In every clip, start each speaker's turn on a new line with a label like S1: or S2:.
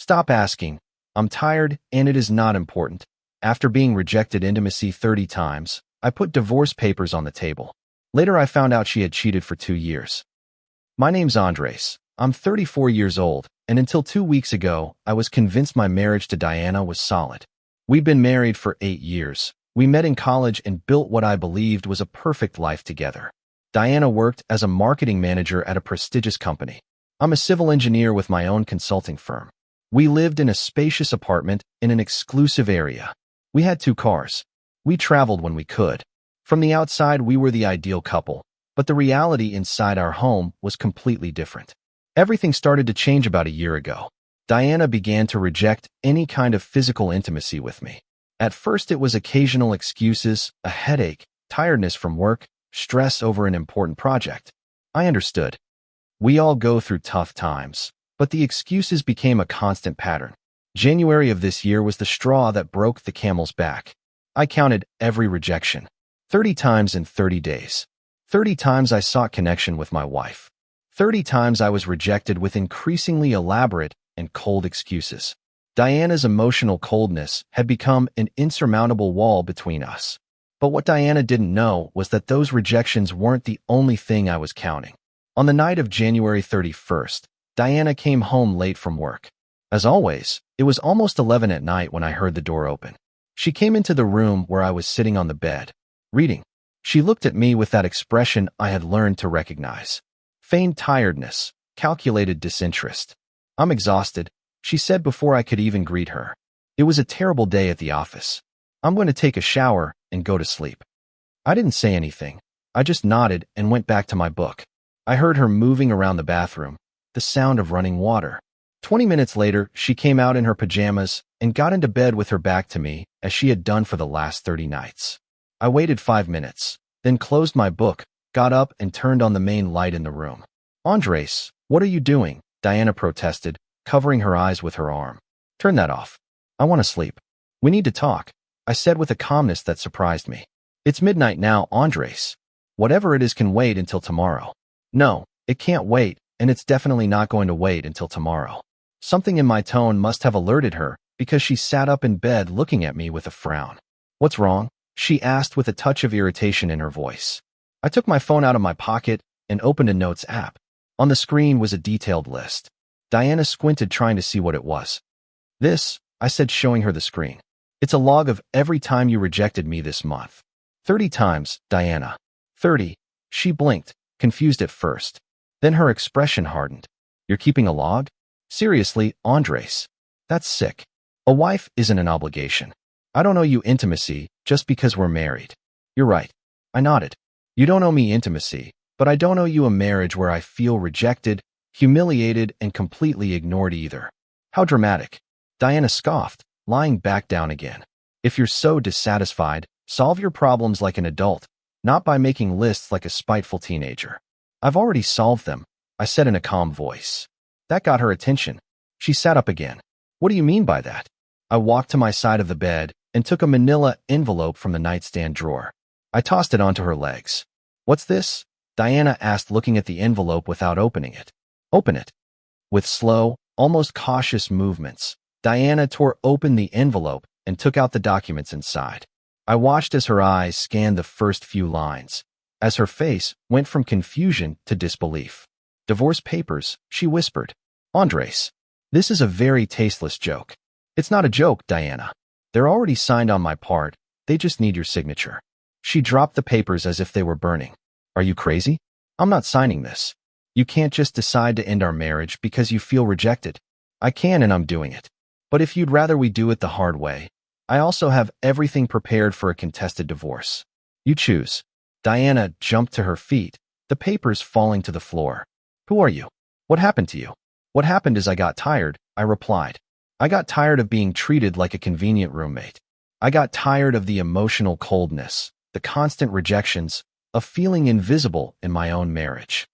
S1: Stop asking. I'm tired, and it is not important. After being rejected intimacy 30 times, I put divorce papers on the table. Later, I found out she had cheated for 2 years. My name's Andres. I'm 34 years old, and until 2 weeks ago, I was convinced my marriage to Diana was solid. We'd been married for 8 years. We met in college and built what I believed was a perfect life together. Diana worked as a marketing manager at a prestigious company. I'm a civil engineer with my own consulting firm. We lived in a spacious apartment in an exclusive area. We had 2 cars. We traveled when we could. From the outside, we were the ideal couple, but the reality inside our home was completely different. Everything started to change about a year ago. Diana began to reject any kind of physical intimacy with me. At first, it was occasional excuses, a headache, tiredness from work, stress over an important project. I understood. We all go through tough times, but the excuses became a constant pattern. January of this year was the straw that broke the camel's back. I counted every rejection. 30 times in 30 days. 30 times I sought connection with my wife. 30 times I was rejected with increasingly elaborate and cold excuses. Diana's emotional coldness had become an insurmountable wall between us. But what Diana didn't know was that those rejections weren't the only thing I was counting. On the night of January 31st, Diana came home late from work. As always, it was almost 11 at night when I heard the door open. She came into the room where I was sitting on the bed, reading. She looked at me with that expression I had learned to recognize. Feigned tiredness, calculated disinterest. I'm exhausted, she said before I could even greet her. It was a terrible day at the office. I'm going to take a shower and go to sleep. I didn't say anything. I just nodded and went back to my book. I heard her moving around the bathroom, the sound of running water. 20 minutes later, she came out in her pajamas and got into bed with her back to me, as she had done for the last 30 nights. I waited 5 minutes, then closed my book, got up and turned on the main light in the room. Andres, what are you doing? Diana protested, covering her eyes with her arm. Turn that off. I want to sleep. We need to talk, I said with a calmness that surprised me. It's midnight now, Andres. Whatever it is can wait until tomorrow. No, it can't wait, and it's definitely not going to wait until tomorrow. Something in my tone must have alerted her, because she sat up in bed looking at me with a frown. What's wrong? She asked with a touch of irritation in her voice. I took my phone out of my pocket and opened a notes app. On the screen was a detailed list. Diana squinted trying to see what it was. This, I said, showing her the screen. It's a log of every time you rejected me this month. 30 times, Diana. 30. She blinked, confused at first. Then her expression hardened. You're keeping a log? Seriously, Andres. That's sick. A wife isn't an obligation. I don't owe you intimacy just because we're married. You're right. I nodded. You don't owe me intimacy, but I don't owe you a marriage where I feel rejected, humiliated, and completely ignored either. How dramatic. Diana scoffed, lying back down again. If you're so dissatisfied, solve your problems like an adult, not by making lists like a spiteful teenager. I've already solved them, I said in a calm voice. That got her attention. She sat up again. What do you mean by that? I walked to my side of the bed and took a manila envelope from the nightstand drawer. I tossed it onto her legs. What's this? Diana asked, looking at the envelope without opening it. Open it. With slow, almost cautious movements, Diana tore open the envelope and took out the documents inside. I watched as her eyes scanned the first few lines, as her face went from confusion to disbelief. Divorce papers, she whispered. Andres, this is a very tasteless joke. It's not a joke, Diana. They're already signed on my part. They just need your signature. She dropped the papers as if they were burning. Are you crazy? I'm not signing this. You can't just decide to end our marriage because you feel rejected. I can, and I'm doing it. But if you'd rather we do it the hard way, I also have everything prepared for a contested divorce. You choose. Diana jumped to her feet, the papers falling to the floor. Who are you? What happened to you? What happened is I got tired, I replied. I got tired of being treated like a convenient roommate. I got tired of the emotional coldness, the constant rejections, of feeling invisible in my own marriage.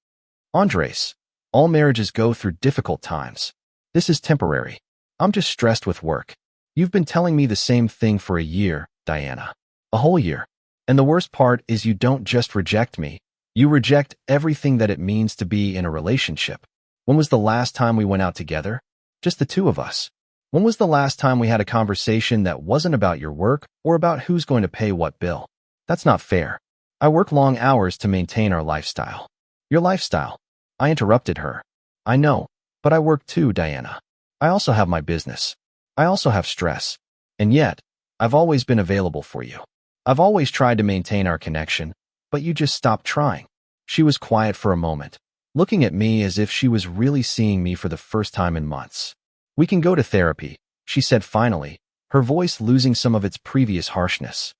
S1: Andres, all marriages go through difficult times. This is temporary. I'm just stressed with work. You've been telling me the same thing for a year, Diana. A whole year. And the worst part is you don't just reject me. You reject everything that it means to be in a relationship. When was the last time we went out together? Just the two of us. When was the last time we had a conversation that wasn't about your work or about who's going to pay what bill? That's not fair. I work long hours to maintain our lifestyle. Your lifestyle? I interrupted her. I know, but I work too, Diana. I also have my business. I also have stress. And yet, I've always been available for you. I've always tried to maintain our connection, but you just stopped trying. She was quiet for a moment, looking at me as if she was really seeing me for the first time in months. We can go to therapy, she said finally, her voice losing some of its previous harshness.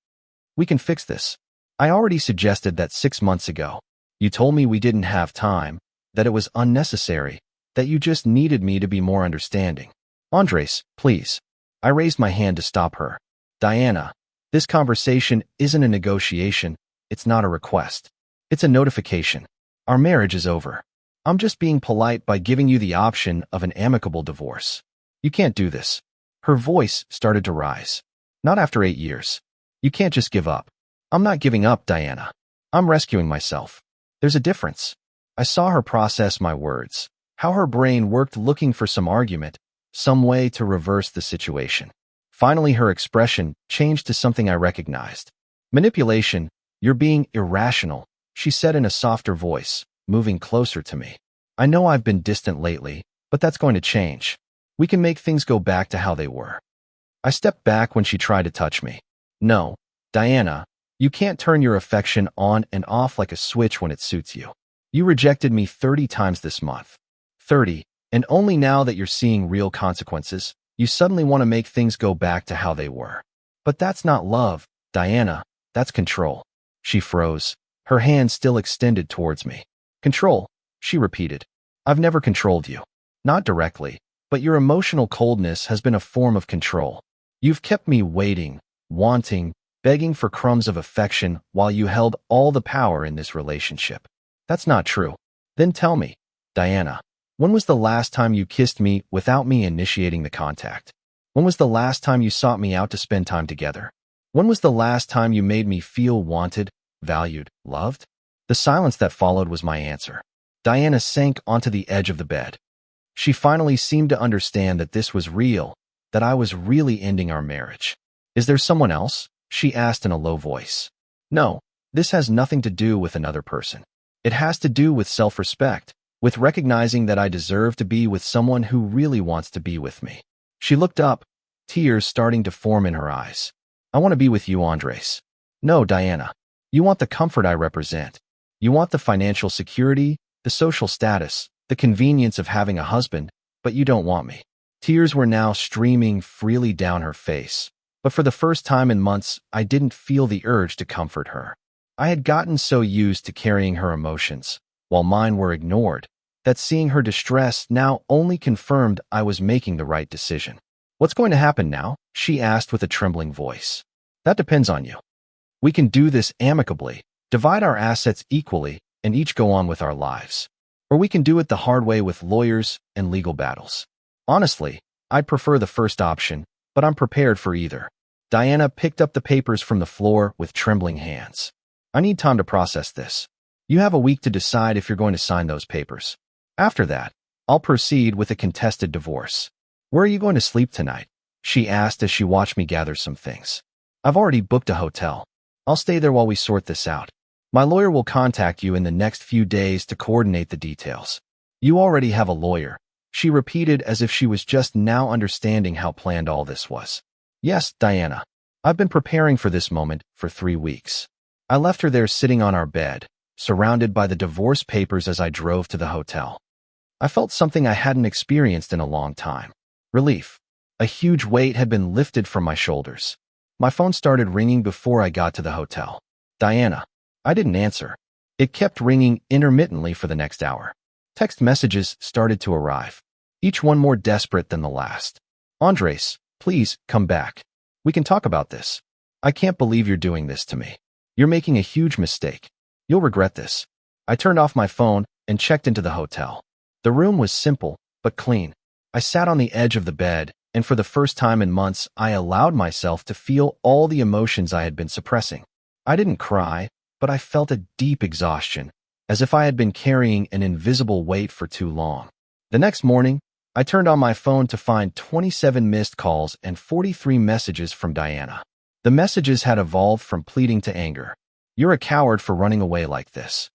S1: We can fix this. I already suggested that 6 months ago. You told me we didn't have time, that it was unnecessary, that you just needed me to be more understanding. Andres, please. I raised my hand to stop her. Diana, this conversation isn't a negotiation, it's not a request. It's a notification. Our marriage is over. I'm just being polite by giving you the option of an amicable divorce. You can't do this. Her voice started to rise. Not after 8 years. You can't just give up. I'm not giving up, Diana. I'm rescuing myself. There's a difference. I saw her process my words, how her brain worked looking for some argument, some way to reverse the situation. Finally, her expression changed to something I recognized. Manipulation, you're being irrational, she said in a softer voice, moving closer to me. I know I've been distant lately, but that's going to change. We can make things go back to how they were. I stepped back when she tried to touch me. No, Diana, you can't turn your affection on and off like a switch when it suits you. You rejected me 30 times this month. 30, and only now that you're seeing real consequences, you suddenly want to make things go back to how they were. But that's not love, Diana, that's control. She froze, her hand still extended towards me. Control, she repeated. I've never controlled you. Not directly, but your emotional coldness has been a form of control. You've kept me waiting, wanting, begging for crumbs of affection while you held all the power in this relationship. That's not true. Then tell me, Diana, when was the last time you kissed me without me initiating the contact? When was the last time you sought me out to spend time together? When was the last time you made me feel wanted, valued, loved? The silence that followed was my answer. Diana sank onto the edge of the bed. She finally seemed to understand that this was real, that I was really ending our marriage. Is there someone else? She asked in a low voice. No, this has nothing to do with another person. It has to do with self-respect, with recognizing that I deserve to be with someone who really wants to be with me. She looked up, tears starting to form in her eyes. I want to be with you, Andres. No, Diana. You want the comfort I represent. You want the financial security, the social status, the convenience of having a husband, but you don't want me. Tears were now streaming freely down her face. But for the first time in months, I didn't feel the urge to comfort her. I had gotten so used to carrying her emotions, while mine were ignored, that seeing her distress now only confirmed I was making the right decision. What's going to happen now? She asked with a trembling voice. That depends on you. We can do this amicably, divide our assets equally, and each go on with our lives. Or we can do it the hard way with lawyers and legal battles. Honestly, I'd prefer the first option, but I'm prepared for either. Diana picked up the papers from the floor with trembling hands. I need time to process this. You have a week to decide if you're going to sign those papers. After that, I'll proceed with a contested divorce. Where are you going to sleep tonight? She asked as she watched me gather some things. I've already booked a hotel. I'll stay there while we sort this out. My lawyer will contact you in the next few days to coordinate the details. You already have a lawyer, she repeated as if she was just now understanding how planned all this was. Yes, Diana. I've been preparing for this moment for 3 weeks. I left her there sitting on our bed, surrounded by the divorce papers as I drove to the hotel. I felt something I hadn't experienced in a long time. Relief. A huge weight had been lifted from my shoulders. My phone started ringing before I got to the hotel. Diana. I didn't answer. It kept ringing intermittently for the next hour. Text messages started to arrive, each one more desperate than the last. Andres, please come back. We can talk about this. I can't believe you're doing this to me. You're making a huge mistake. You'll regret this. I turned off my phone and checked into the hotel. The room was simple, but clean. I sat on the edge of the bed, and for the first time in months, I allowed myself to feel all the emotions I had been suppressing. I didn't cry, but I felt a deep exhaustion, as if I had been carrying an invisible weight for too long. The next morning, I turned on my phone to find 27 missed calls and 43 messages from Diana. The messages had evolved from pleading to anger. You're a coward for running away like this.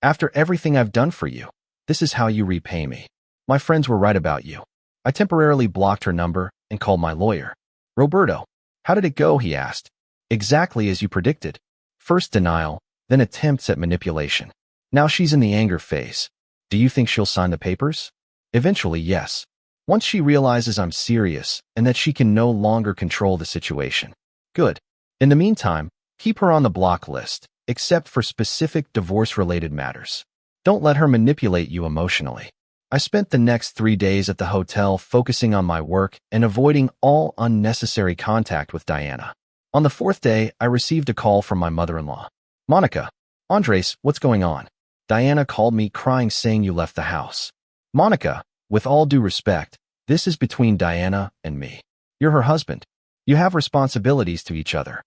S1: After everything I've done for you, this is how you repay me. My friends were right about you. I temporarily blocked her number and called my lawyer. Roberto, how did it go? He asked. Exactly as you predicted. First denial, then attempts at manipulation. Now she's in the anger phase. Do you think she'll sign the papers? Eventually, yes. Once she realizes I'm serious and that she can no longer control the situation. Good. In the meantime, keep her on the block list, except for specific divorce-related matters. Don't let her manipulate you emotionally. I spent the next 3 days at the hotel focusing on my work and avoiding all unnecessary contact with Diana. On the 4th day, I received a call from my mother-in-law. Monica, Andres, what's going on? Diana called me crying saying you left the house. Monica, with all due respect, this is between Diana and me. You're her husband. You have responsibilities to each other.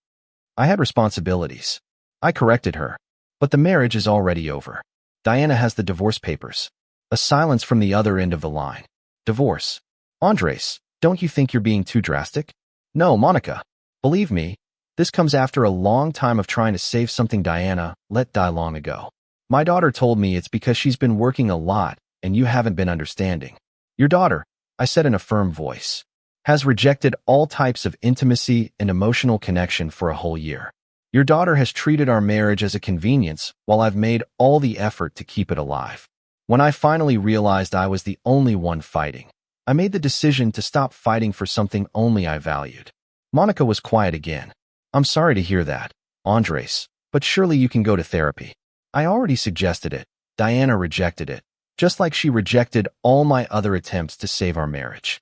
S1: I had responsibilities. I corrected her. But the marriage is already over. Diana has the divorce papers. A silence from the other end of the line. Divorce. Andres, don't you think you're being too drastic? No, Monica. Believe me, this comes after a long time of trying to save something Diana let die long ago. My daughter told me it's because she's been working a lot and you haven't been understanding. Your daughter, I said in a firm voice, has rejected all types of intimacy and emotional connection for a whole year. Your daughter has treated our marriage as a convenience while I've made all the effort to keep it alive. When I finally realized I was the only one fighting, I made the decision to stop fighting for something only I valued. Monica was quiet again. I'm sorry to hear that, Andres, but surely you can go to therapy. I already suggested it. Diana rejected it, just like she rejected all my other attempts to save our marriage.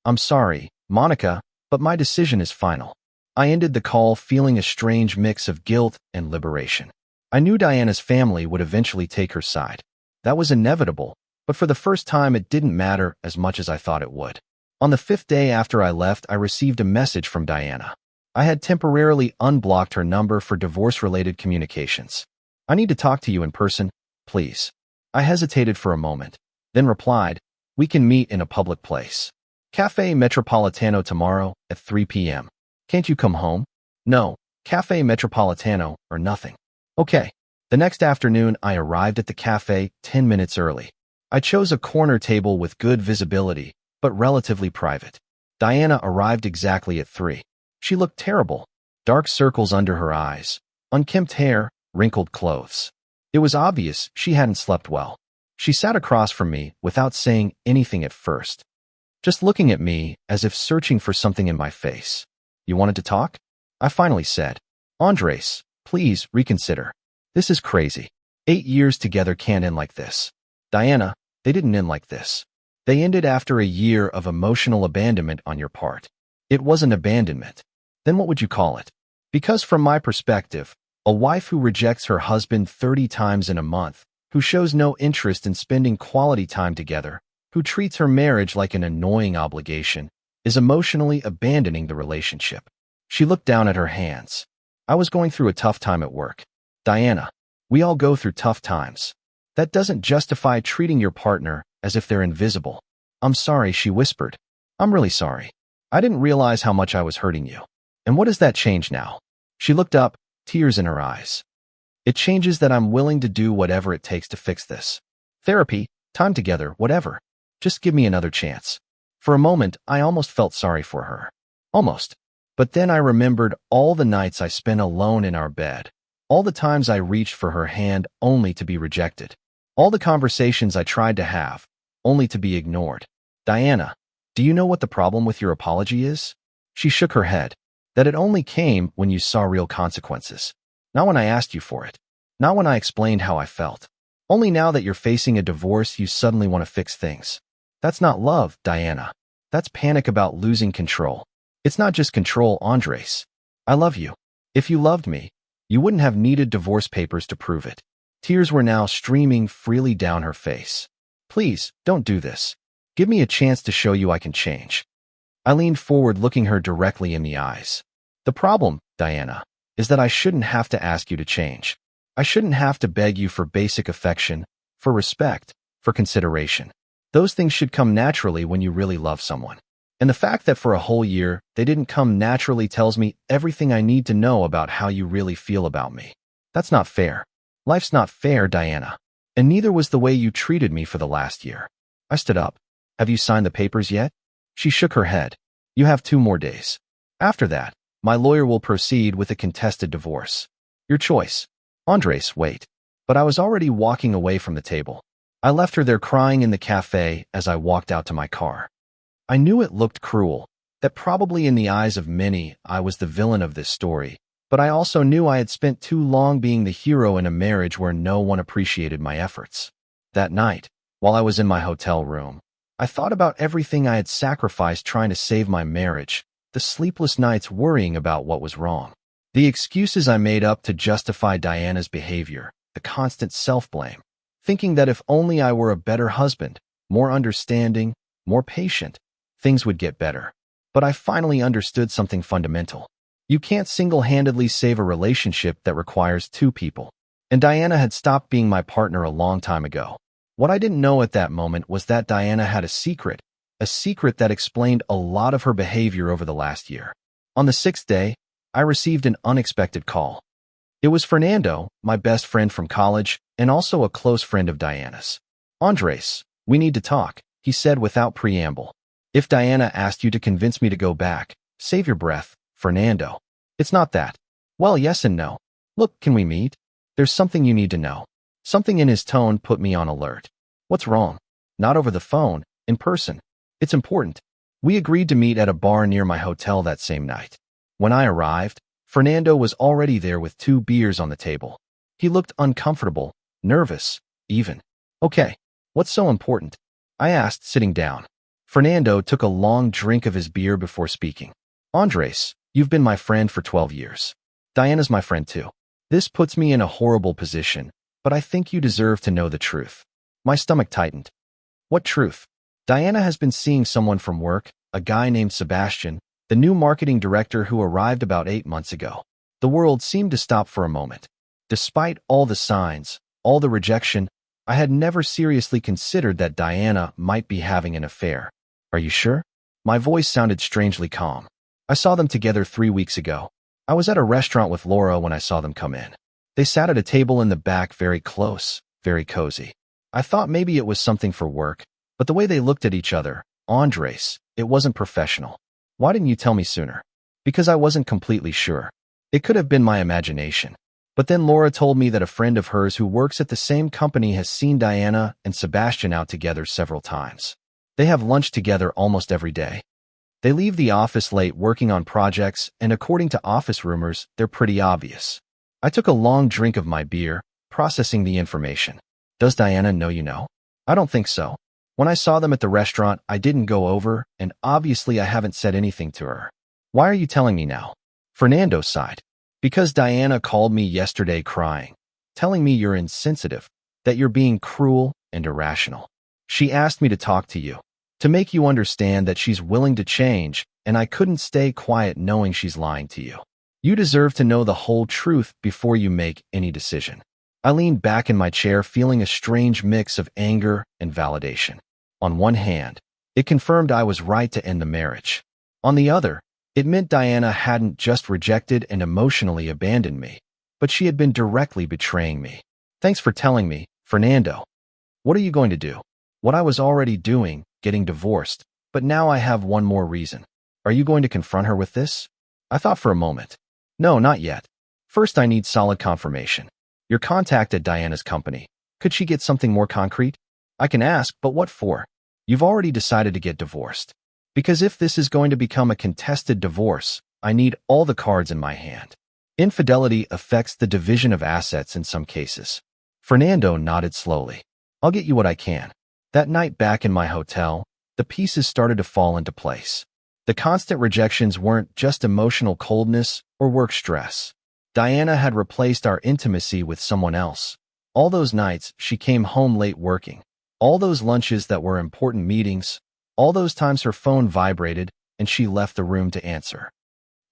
S1: I'm sorry, Monica, but my decision is final. I ended the call feeling a strange mix of guilt and liberation. I knew Diana's family would eventually take her side. That was inevitable, but for the first time it didn't matter as much as I thought it would. On the 5th day after I left, I received a message from Diana. I had temporarily unblocked her number for divorce-related communications. I need to talk to you in person, please. I hesitated for a moment, then replied, we can meet in a public place. Cafe Metropolitano tomorrow at 3 p.m. Can't you come home? No, Cafe Metropolitano or nothing. Okay. The next afternoon, I arrived at the cafe 10 minutes early. I chose a corner table with good visibility, but relatively private. Diana arrived exactly at 3. She looked terrible. Dark circles under her eyes, unkempt hair, wrinkled clothes. It was obvious she hadn't slept well. She sat across from me without saying anything at first, just looking at me as if searching for something in my face. You wanted to talk? I finally said. Andres, please reconsider. This is crazy. 8 years together can't end like this. Diana, they didn't end like this. They ended after a year of emotional abandonment on your part. It wasn't abandonment. Then what would you call it? Because from my perspective, a wife who rejects her husband 30 times in a month, who shows no interest in spending quality time together, who treats her marriage like an annoying obligation, is emotionally abandoning the relationship. She looked down at her hands. I was going through a tough time at work. Diana, we all go through tough times. That doesn't justify treating your partner as if they're invisible. I'm sorry, she whispered. I'm really sorry. I didn't realize how much I was hurting you. And what does that change now? She looked up, tears in her eyes. It changes that I'm willing to do whatever it takes to fix this. Therapy, time together, whatever. Just give me another chance. For a moment, I almost felt sorry for her. Almost. But then I remembered all the nights I spent alone in our bed. All the times I reached for her hand only to be rejected. All the conversations I tried to have, only to be ignored. Diana, do you know what the problem with your apology is? She shook her head. That it only came when you saw real consequences. Not when I asked you for it. Not when I explained how I felt. Only now that you're facing a divorce, you suddenly want to fix things. That's not love, Diana. That's panic about losing control. It's not just control, Andres. I love you. If you loved me, you wouldn't have needed divorce papers to prove it. Tears were now streaming freely down her face. Please, don't do this. Give me a chance to show you I can change. I leaned forward, looking her directly in the eyes. The problem, Diana, is that I shouldn't have to ask you to change. I shouldn't have to beg you for basic affection, for respect, for consideration. Those things should come naturally when you really love someone. And the fact that for a whole year, they didn't come naturally tells me everything I need to know about how you really feel about me. That's not fair. Life's not fair, Diana. And neither was the way you treated me for the last year. I stood up. Have you signed the papers yet? She shook her head. You have 2 more days. After that, my lawyer will proceed with a contested divorce. Your choice. Andres, wait. But I was already walking away from the table. I left her there crying in the cafe as I walked out to my car. I knew it looked cruel, that probably in the eyes of many, I was the villain of this story, but I also knew I had spent too long being the hero in a marriage where no one appreciated my efforts. That night, while I was in my hotel room, I thought about everything I had sacrificed trying to save my marriage, the sleepless nights worrying about what was wrong, the excuses I made up to justify Diana's behavior, the constant self-blame, thinking that if only I were a better husband, more understanding, more patient, things would get better. But I finally understood something fundamental. You can't single-handedly save a relationship that requires 2 people. And Diana had stopped being my partner a long time ago. What I didn't know at that moment was that Diana had a secret that explained a lot of her behavior over the last year. On the 6th day, I received an unexpected call. It was Fernando, my best friend from college, and also a close friend of Diana's. Andres, we need to talk, he said without preamble. If Diana asked you to convince me to go back, save your breath, Fernando. It's not that. Well, yes and no. Look, can we meet? There's something you need to know. Something in his tone put me on alert. What's wrong? Not over the phone, in person. It's important. We agreed to meet at a bar near my hotel that same night. When I arrived, Fernando was already there with 2 beers on the table. He looked uncomfortable, nervous, even. Okay, what's so important? I asked, sitting down. Fernando took a long drink of his beer before speaking. Andres, you've been my friend for 12 years. Diana's my friend too. This puts me in a horrible position, but I think you deserve to know the truth. My stomach tightened. What truth? Diana has been seeing someone from work, a guy named Sebastian, the new marketing director who arrived about 8 months ago. The world seemed to stop for a moment. Despite all the signs, all the rejection, I had never seriously considered that Diana might be having an affair. Are you sure? My voice sounded strangely calm. I saw them together 3 weeks ago. I was at a restaurant with Laura when I saw them come in. They sat at a table in the back very close, very cozy. I thought maybe it was something for work, but the way they looked at each other, Andres, it wasn't professional. Why didn't you tell me sooner? Because I wasn't completely sure. It could have been my imagination. But then Laura told me that a friend of hers who works at the same company has seen Diana and Sebastian out together several times. They have lunch together almost every day. They leave the office late working on projects, and according to office rumors, they're pretty obvious. I took a long drink of my beer, processing the information. Does Diana know you know? I don't think so. When I saw them at the restaurant, I didn't go over, and obviously I haven't said anything to her. Why are you telling me now? Fernando sighed. Because Diana called me yesterday crying, telling me you're insensitive, that you're being cruel and irrational. She asked me to talk to you, to make you understand that she's willing to change, and I couldn't stay quiet knowing she's lying to you. You deserve to know the whole truth before you make any decision. I leaned back in my chair feeling a strange mix of anger and validation. On one hand, it confirmed I was right to end the marriage. On the other, it meant Diana hadn't just rejected and emotionally abandoned me, but she had been directly betraying me. Thanks for telling me, Fernando. What are you going to do? What I was already doing, getting divorced, but now I have one more reason. Are you going to confront her with this? I thought for a moment. No, not yet. First, I need solid confirmation. Your contact at Diana's company. Could she get something more concrete? I can ask, but what for? You've already decided to get divorced. Because if this is going to become a contested divorce, I need all the cards in my hand. Infidelity affects the division of assets in some cases. Fernando nodded slowly. I'll get you what I can. That night back in my hotel, the pieces started to fall into place. The constant rejections weren't just emotional coldness or work stress. Diana had replaced our intimacy with someone else. All those nights she came home late working. All those lunches that were important meetings. All those times her phone vibrated and she left the room to answer.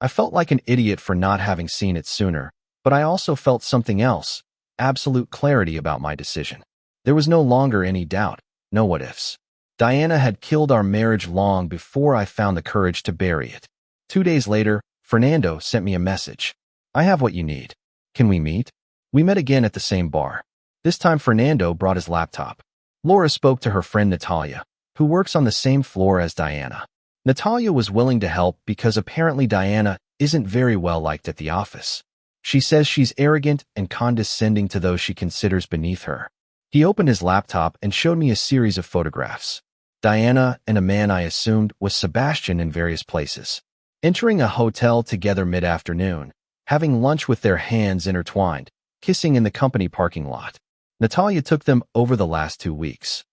S1: I felt like an idiot for not having seen it sooner, but I also felt something else, absolute clarity about my decision. There was no longer any doubt, no what-ifs. Diana had killed our marriage long before I found the courage to bury it. 2 days later, Fernando sent me a message. I have what you need. Can we meet? We met again at the same bar. This time Fernando brought his laptop. Laura spoke to her friend Natalia, who works on the same floor as Diana. Natalia was willing to help because apparently Diana isn't very well liked at the office. She says she's arrogant and condescending to those she considers beneath her. He opened his laptop and showed me a series of photographs. Diana and a man I assumed was Sebastian in various places. Entering a hotel together mid-afternoon, having lunch with their hands intertwined, kissing in the company parking lot. Natalia took them over the last 2 weeks.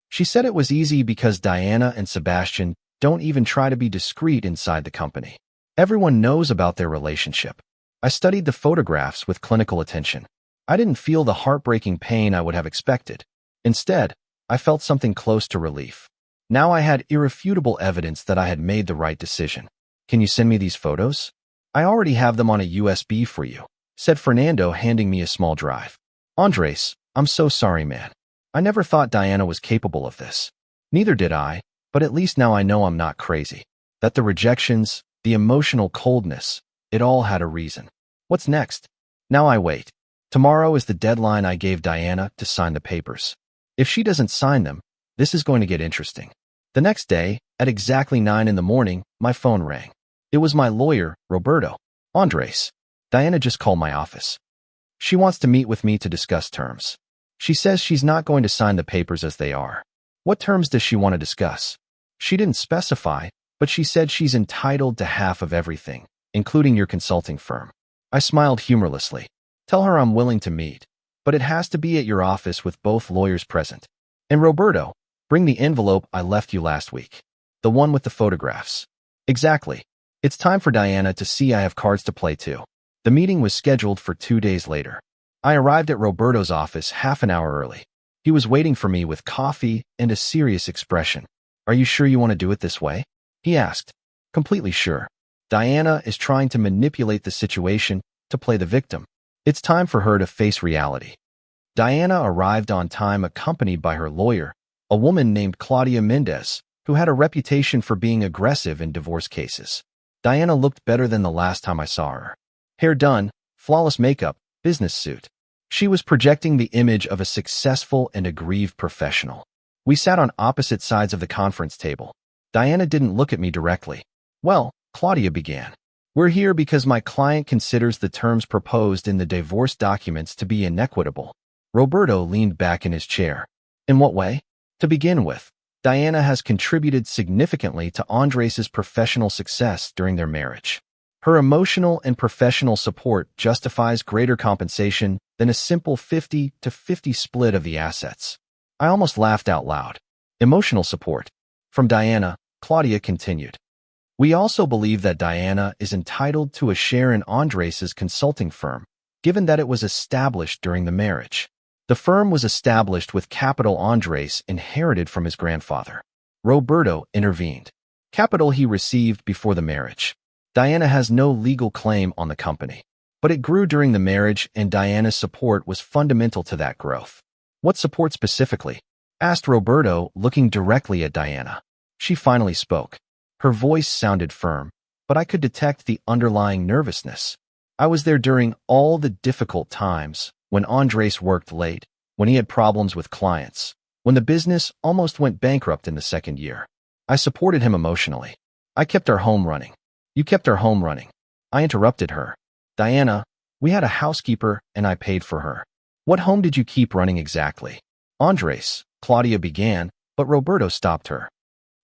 S1: She said it was easy because Diana and Sebastian don't even try to be discreet inside the company. Everyone knows about their relationship. I studied the photographs with clinical attention. I didn't feel the heartbreaking pain I would have expected. Instead, I felt something close to relief. Now I had irrefutable evidence that I had made the right decision. Can you send me these photos? I already have them on a USB for you, said Fernando, handing me a small drive. Andres, I'm so sorry, man. I never thought Diana was capable of this. Neither did I, but at least now I know I'm not crazy. That the rejections, the emotional coldness, it all had a reason. What's next? Now I wait. Tomorrow is the deadline I gave Diana to sign the papers. If she doesn't sign them, this is going to get interesting. The next day, at exactly 9 in the morning, my phone rang. It was my lawyer, Roberto. Andres. Diana just called my office. She wants to meet with me to discuss terms. She says she's not going to sign the papers as they are. What terms does she want to discuss? She didn't specify, but she said she's entitled to half of everything, including your consulting firm. I smiled humorlessly. Tell her I'm willing to meet, but it has to be at your office with both lawyers present. And Roberto, bring the envelope I left you last week. The one with the photographs. Exactly. It's time for Diana to see I have cards to play too. The meeting was scheduled for 2 days later. I arrived at Roberto's office half an hour early. He was waiting for me with coffee and a serious expression. Are you sure you want to do it this way? He asked. Completely sure. Diana is trying to manipulate the situation to play the victim. It's time for her to face reality. Diana arrived on time accompanied by her lawyer, a woman named Claudia Mendez, who had a reputation for being aggressive in divorce cases. Diana looked better than the last time I saw her. Hair done, flawless makeup, business suit. She was projecting the image of a successful and aggrieved professional. We sat on opposite sides of the conference table. Diana didn't look at me directly. Well, Claudia began. We're here because my client considers the terms proposed in the divorce documents to be inequitable. Roberto leaned back in his chair. In what way? To begin with, Diana has contributed significantly to Andres' professional success during their marriage. Her emotional and professional support justifies greater compensation than a simple 50-50 split of the assets. I almost laughed out loud. Emotional support. From Diana, Claudia continued. We also believe that Diana is entitled to a share in Andres' consulting firm, given that it was established during the marriage. The firm was established with capital Andres inherited from his grandfather. Roberto intervened. Capital he received before the marriage. Diana has no legal claim on the company, but it grew during the marriage and Diana's support was fundamental to that growth. What support specifically? Asked Roberto, looking directly at Diana. She finally spoke. Her voice sounded firm, but I could detect the underlying nervousness. I was there during all the difficult times, when Andres worked late, when he had problems with clients, when the business almost went bankrupt in the second year. I supported him emotionally. I kept our home running. You kept our home running. I interrupted her. Diana, we had a housekeeper and I paid for her. What home did you keep running exactly? Andres, Claudia began, but Roberto stopped her.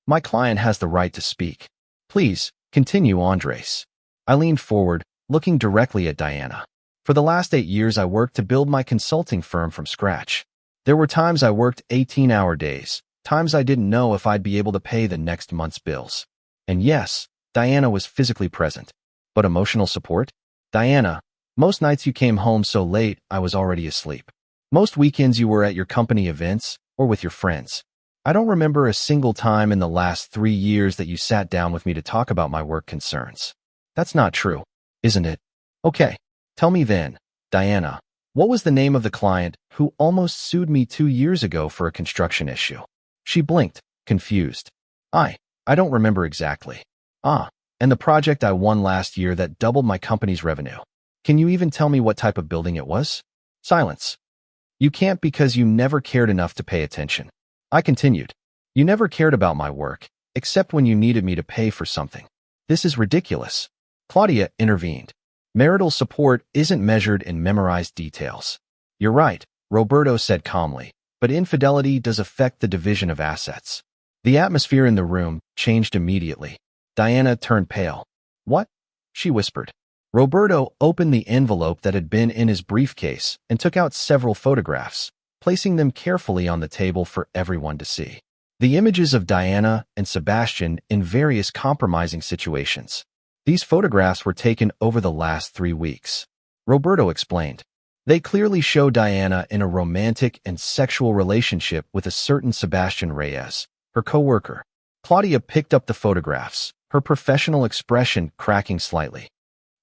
S1: My client has the right to speak. Please, continue, Andres. I leaned forward, looking directly at Diana. For the last 8 years, I worked to build my consulting firm from scratch. There were times I worked 18-hour days, times I didn't know if I'd be able to pay the next month's bills. And yes, Diana was physically present. But emotional support? Diana, most nights you came home so late, I was already asleep. Most weekends you were at your company events or with your friends. I don't remember a single time in the last 3 years that you sat down with me to talk about my work concerns. That's not true, isn't it? Okay, tell me then, Diana, what was the name of the client who almost sued me 2 years ago for a construction issue? She blinked, confused. I don't remember exactly. And the project I won last year that doubled my company's revenue. Can you even tell me what type of building it was? Silence. You can't because you never cared enough to pay attention. I continued. You never cared about my work, except when you needed me to pay for something. This is ridiculous. Claudia intervened. Marital support isn't measured in memorized details. You're right, Roberto said calmly, but infidelity does affect the division of assets. The atmosphere in the room changed immediately. Diana turned pale. What? She whispered. Roberto opened the envelope that had been in his briefcase and took out several photographs, placing them carefully on the table for everyone to see. The images of Diana and Sebastian in various compromising situations. These photographs were taken over the last 3 weeks. Roberto explained. They clearly show Diana in a romantic and sexual relationship with a certain Sebastian Reyes, her co-worker. Claudia picked up the photographs, her professional expression cracking slightly.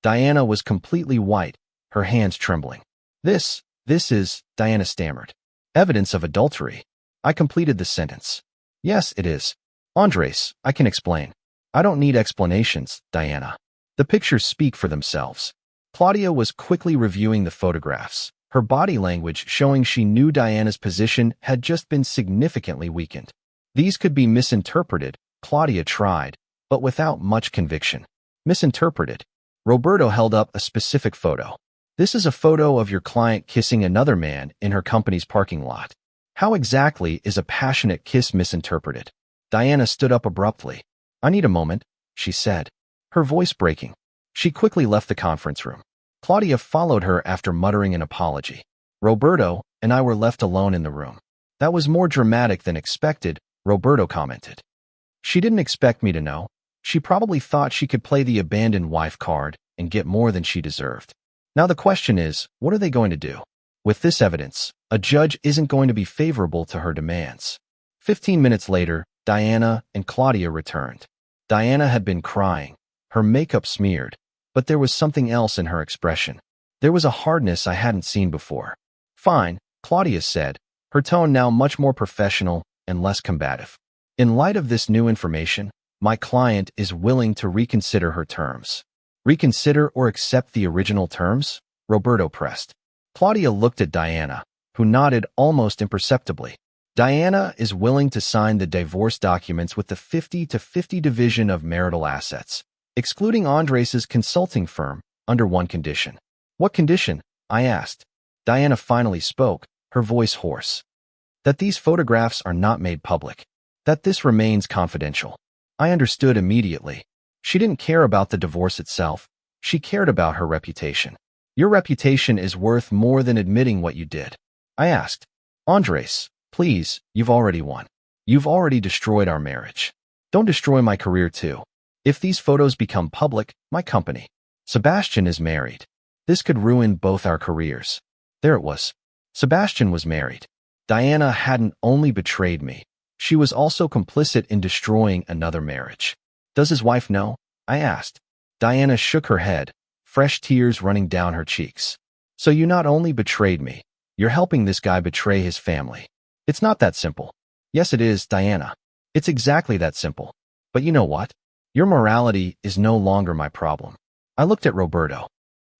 S1: Diana was completely white, her hands trembling. This is, Diana stammered. Evidence of adultery. I completed the sentence. Yes, it is. Andres, I can explain. I don't need explanations, Diana. The pictures speak for themselves. Claudia was quickly reviewing the photographs, her body language showing she knew Diana's position had just been significantly weakened. These could be misinterpreted, Claudia tried, but without much conviction. Misinterpreted. Roberto held up a specific photo. This is a photo of your client kissing another man in her company's parking lot. How exactly is a passionate kiss misinterpreted? Diana stood up abruptly. I need a moment, she said, her voice breaking. She quickly left the conference room. Claudia followed her after muttering an apology. Roberto and I were left alone in the room. That was more dramatic than expected, Roberto commented. She didn't expect me to know. She probably thought she could play the abandoned wife card and get more than she deserved. Now the question is, what are they going to do? With this evidence, a judge isn't going to be favorable to her demands. 15 minutes later, Diana and Claudia returned. Diana had been crying, her makeup smeared, but there was something else in her expression. There was a hardness I hadn't seen before. Fine, Claudia said, her tone now much more professional and less combative. In light of this new information, my client is willing to reconsider her terms. Reconsider or accept the original terms? Roberto pressed. Claudia looked at Diana, who nodded almost imperceptibly. Diana is willing to sign the divorce documents with the 50-50 division of marital assets, excluding Andres's consulting firm, under one condition. What condition? I asked. Diana finally spoke, her voice hoarse. That these photographs are not made public. That this remains confidential. I understood immediately. She didn't care about the divorce itself. She cared about her reputation. Your reputation is worth more than admitting what you did. I asked. Andres, please, you've already won. You've already destroyed our marriage. Don't destroy my career too. If these photos become public, my company. Sebastian is married. This could ruin both our careers. There it was. Sebastian was married. Diana hadn't only betrayed me. She was also complicit in destroying another marriage. Does his wife know? I asked. Diana shook her head, fresh tears running down her cheeks. So you not only betrayed me, you're helping this guy betray his family. It's not that simple. Yes, it is, Diana. It's exactly that simple. But you know what? Your morality is no longer my problem. I looked at Roberto.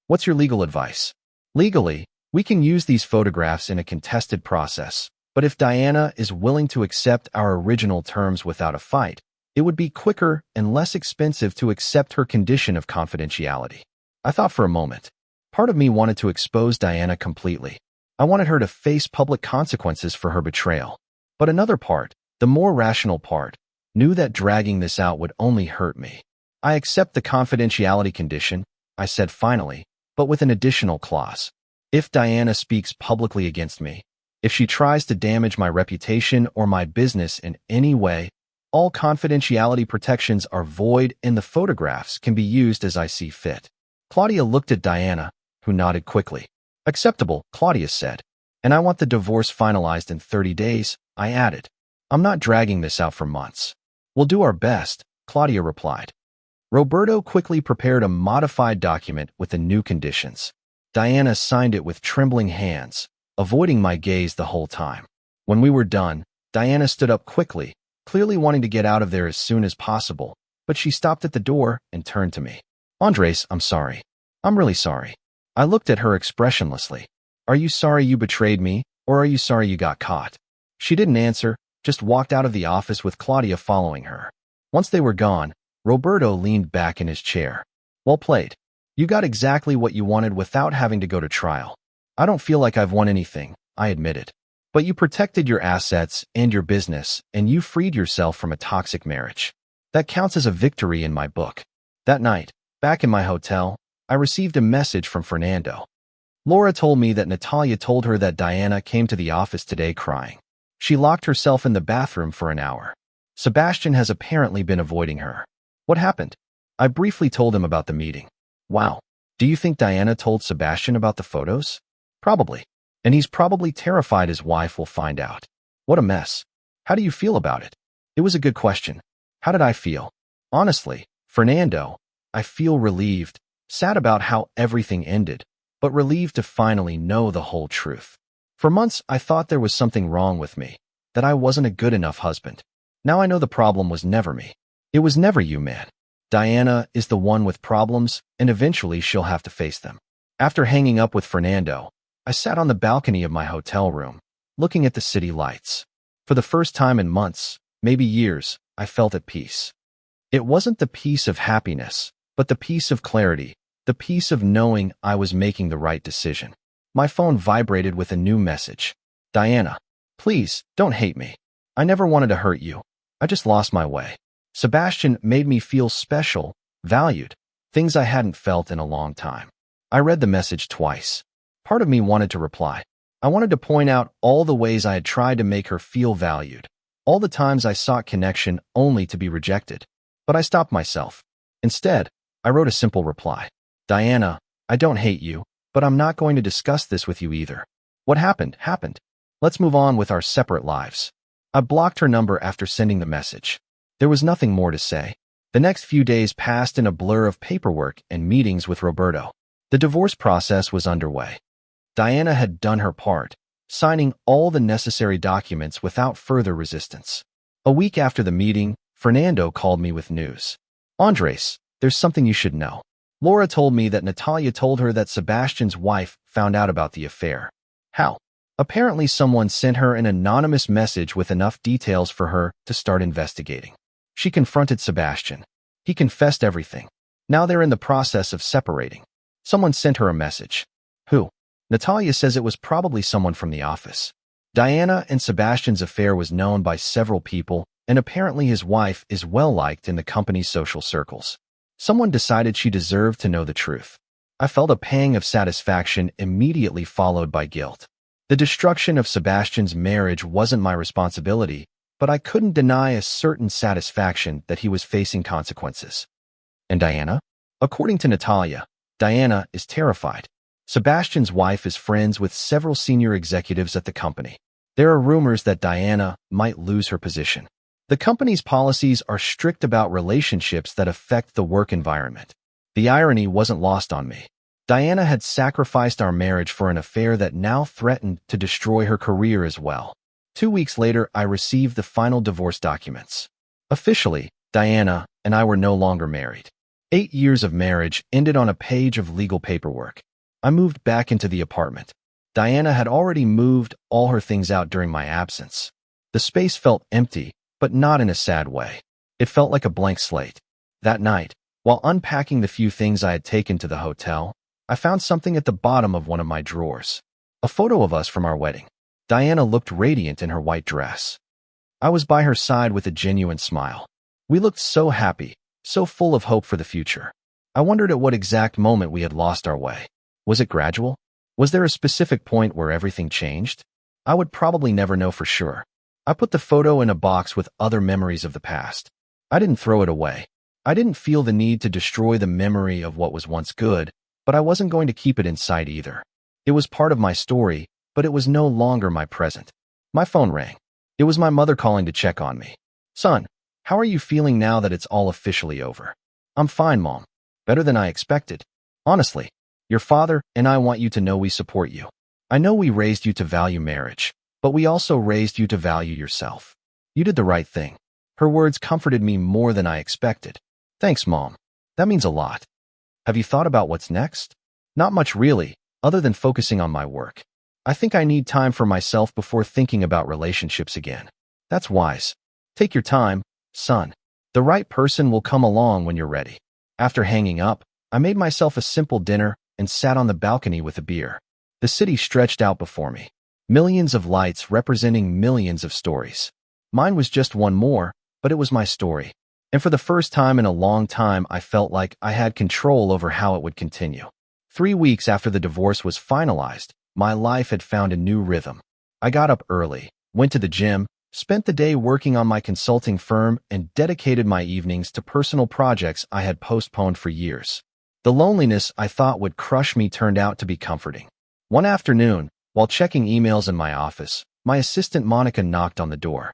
S1: What's your legal advice? Legally, we can use these photographs in a contested process. But if Diana is willing to accept our original terms without a fight, it would be quicker and less expensive to accept her condition of confidentiality. I thought for a moment. Part of me wanted to expose Diana completely. I wanted her to face public consequences for her betrayal. But another part, the more rational part, knew that dragging this out would only hurt me. I accept the confidentiality condition, I said finally, but with an additional clause. If Diana speaks publicly against me, if she tries to damage my reputation or my business in any way, all confidentiality protections are void and the photographs can be used as I see fit. Claudia looked at Diana, who nodded quickly. Acceptable, Claudia said. And I want the divorce finalized in 30 days, I added. I'm not dragging this out for months. We'll do our best, Claudia replied. Roberto quickly prepared a modified document with the new conditions. Diana signed it with trembling hands, avoiding my gaze the whole time. When we were done, Diana stood up quickly, clearly wanting to get out of there as soon as possible, but she stopped at the door and turned to me. Andres, I'm sorry. I'm really sorry. I looked at her expressionlessly. Are you sorry you betrayed me, or are you sorry you got caught? She didn't answer, just walked out of the office with Claudia following her. Once they were gone, Roberto leaned back in his chair. Well played. You got exactly what you wanted without having to go to trial. I don't feel like I've won anything, I admitted. But you protected your assets and your business, and you freed yourself from a toxic marriage. That counts as a victory in my book. That night, back in my hotel, I received a message from Fernando. Laura told me that Natalia told her that Diana came to the office today crying. She locked herself in the bathroom for an hour. Sebastian has apparently been avoiding her. What happened? I briefly told him about the meeting. Wow. Do you think Diana told Sebastian about the photos? Probably. And he's probably terrified his wife will find out. What a mess. How do you feel about it? It was a good question. How did I feel? Honestly, Fernando, I feel relieved, sad about how everything ended, but relieved to finally know the whole truth. For months, I thought there was something wrong with me, that I wasn't a good enough husband. Now I know the problem was never me. It was never you, man. Diana is the one with problems, and eventually she'll have to face them. After hanging up with Fernando, I sat on the balcony of my hotel room, looking at the city lights. For the first time in months, maybe years, I felt at peace. It wasn't the peace of happiness, but the peace of clarity, the peace of knowing I was making the right decision. My phone vibrated with a new message. Diana, please, don't hate me. I never wanted to hurt you. I just lost my way. Sebastian made me feel special, valued, things I hadn't felt in a long time. I read the message twice. Part of me wanted to reply. I wanted to point out all the ways I had tried to make her feel valued, all the times I sought connection only to be rejected. But I stopped myself. Instead, I wrote a simple reply. Diana, I don't hate you, but I'm not going to discuss this with you either. What happened, happened. Let's move on with our separate lives. I blocked her number after sending the message. There was nothing more to say. The next few days passed in a blur of paperwork and meetings with Roberto. The divorce process was underway. Diana had done her part, signing all the necessary documents without further resistance. A week after the meeting, Fernando called me with news. Andres, there's something you should know. Laura told me that Natalia told her that Sebastian's wife found out about the affair. How? Apparently someone sent her an anonymous message with enough details for her to start investigating. She confronted Sebastian. He confessed everything. Now they're in the process of separating. Someone sent her a message. Who? Natalia says it was probably someone from the office. Diana and Sebastian's affair was known by several people, and apparently his wife is well-liked in the company's social circles. Someone decided she deserved to know the truth. I felt a pang of satisfaction immediately followed by guilt. The destruction of Sebastian's marriage wasn't my responsibility, but I couldn't deny a certain satisfaction that he was facing consequences. And Diana? According to Natalia, Diana is terrified. Sebastian's wife is friends with several senior executives at the company. There are rumors that Diana might lose her position. The company's policies are strict about relationships that affect the work environment. The irony wasn't lost on me. Diana had sacrificed our marriage for an affair that now threatened to destroy her career as well. 2 weeks later, I received the final divorce documents. Officially, Diana and I were no longer married. 8 years of marriage ended on a page of legal paperwork. I moved back into the apartment. Diana had already moved all her things out during my absence. The space felt empty, but not in a sad way. It felt like a blank slate. That night, while unpacking the few things I had taken to the hotel, I found something at the bottom of one of my drawers. A photo of us from our wedding. Diana looked radiant in her white dress. I was by her side with a genuine smile. We looked so happy, so full of hope for the future. I wondered at what exact moment we had lost our way. Was it gradual? Was there a specific point where everything changed? I would probably never know for sure. I put the photo in a box with other memories of the past. I didn't throw it away. I didn't feel the need to destroy the memory of what was once good, but I wasn't going to keep it inside either. It was part of my story, but it was no longer my present. My phone rang. It was my mother calling to check on me. Son, how are you feeling now that it's all officially over? I'm fine, Mom. Better than I expected. Honestly, your father and I want you to know we support you. I know we raised you to value marriage, but we also raised you to value yourself. You did the right thing. Her words comforted me more than I expected. Thanks, Mom. That means a lot. Have you thought about what's next? Not much really, other than focusing on my work. I think I need time for myself before thinking about relationships again. That's wise. Take your time, son. The right person will come along when you're ready. After hanging up, I made myself a simple dinner and sat on the balcony with a beer. The city stretched out before me. Millions of lights representing millions of stories. Mine was just one more, but it was my story. And for the first time in a long time, I felt like I had control over how it would continue. 3 weeks after the divorce was finalized, my life had found a new rhythm. I got up early, went to the gym, spent the day working on my consulting firm, and dedicated my evenings to personal projects I had postponed for years. The loneliness I thought would crush me turned out to be comforting. One afternoon, while checking emails in my office, my assistant Monica knocked on the door.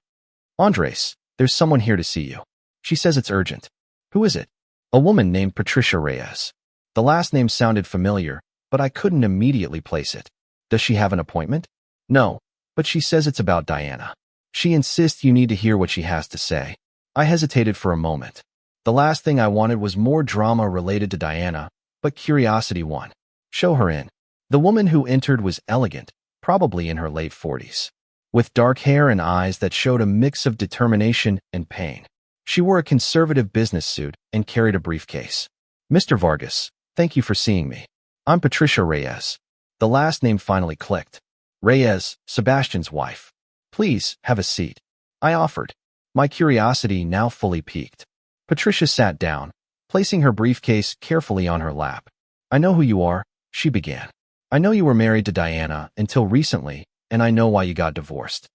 S1: "Andres, there's someone here to see you. She says it's urgent." "Who is it?" "A woman named Patricia Reyes." The last name sounded familiar, but I couldn't immediately place it. "Does she have an appointment?" "No, but she says it's about Diana. She insists you need to hear what she has to say." I hesitated for a moment. The last thing I wanted was more drama related to Diana, but curiosity won. "Show her in." The woman who entered was elegant, probably in her late 40s, with dark hair and eyes that showed a mix of determination and pain. She wore a conservative business suit and carried a briefcase. "Mr. Vargas, thank you for seeing me. I'm Patricia Reyes." The last name finally clicked. "Reyes, Sebastian's wife. Please, have a seat." I offered, my curiosity now fully piqued. Patricia sat down, placing her briefcase carefully on her lap. "I know who you are," she began. "I know you were married to Diana until recently, and I know why you got divorced."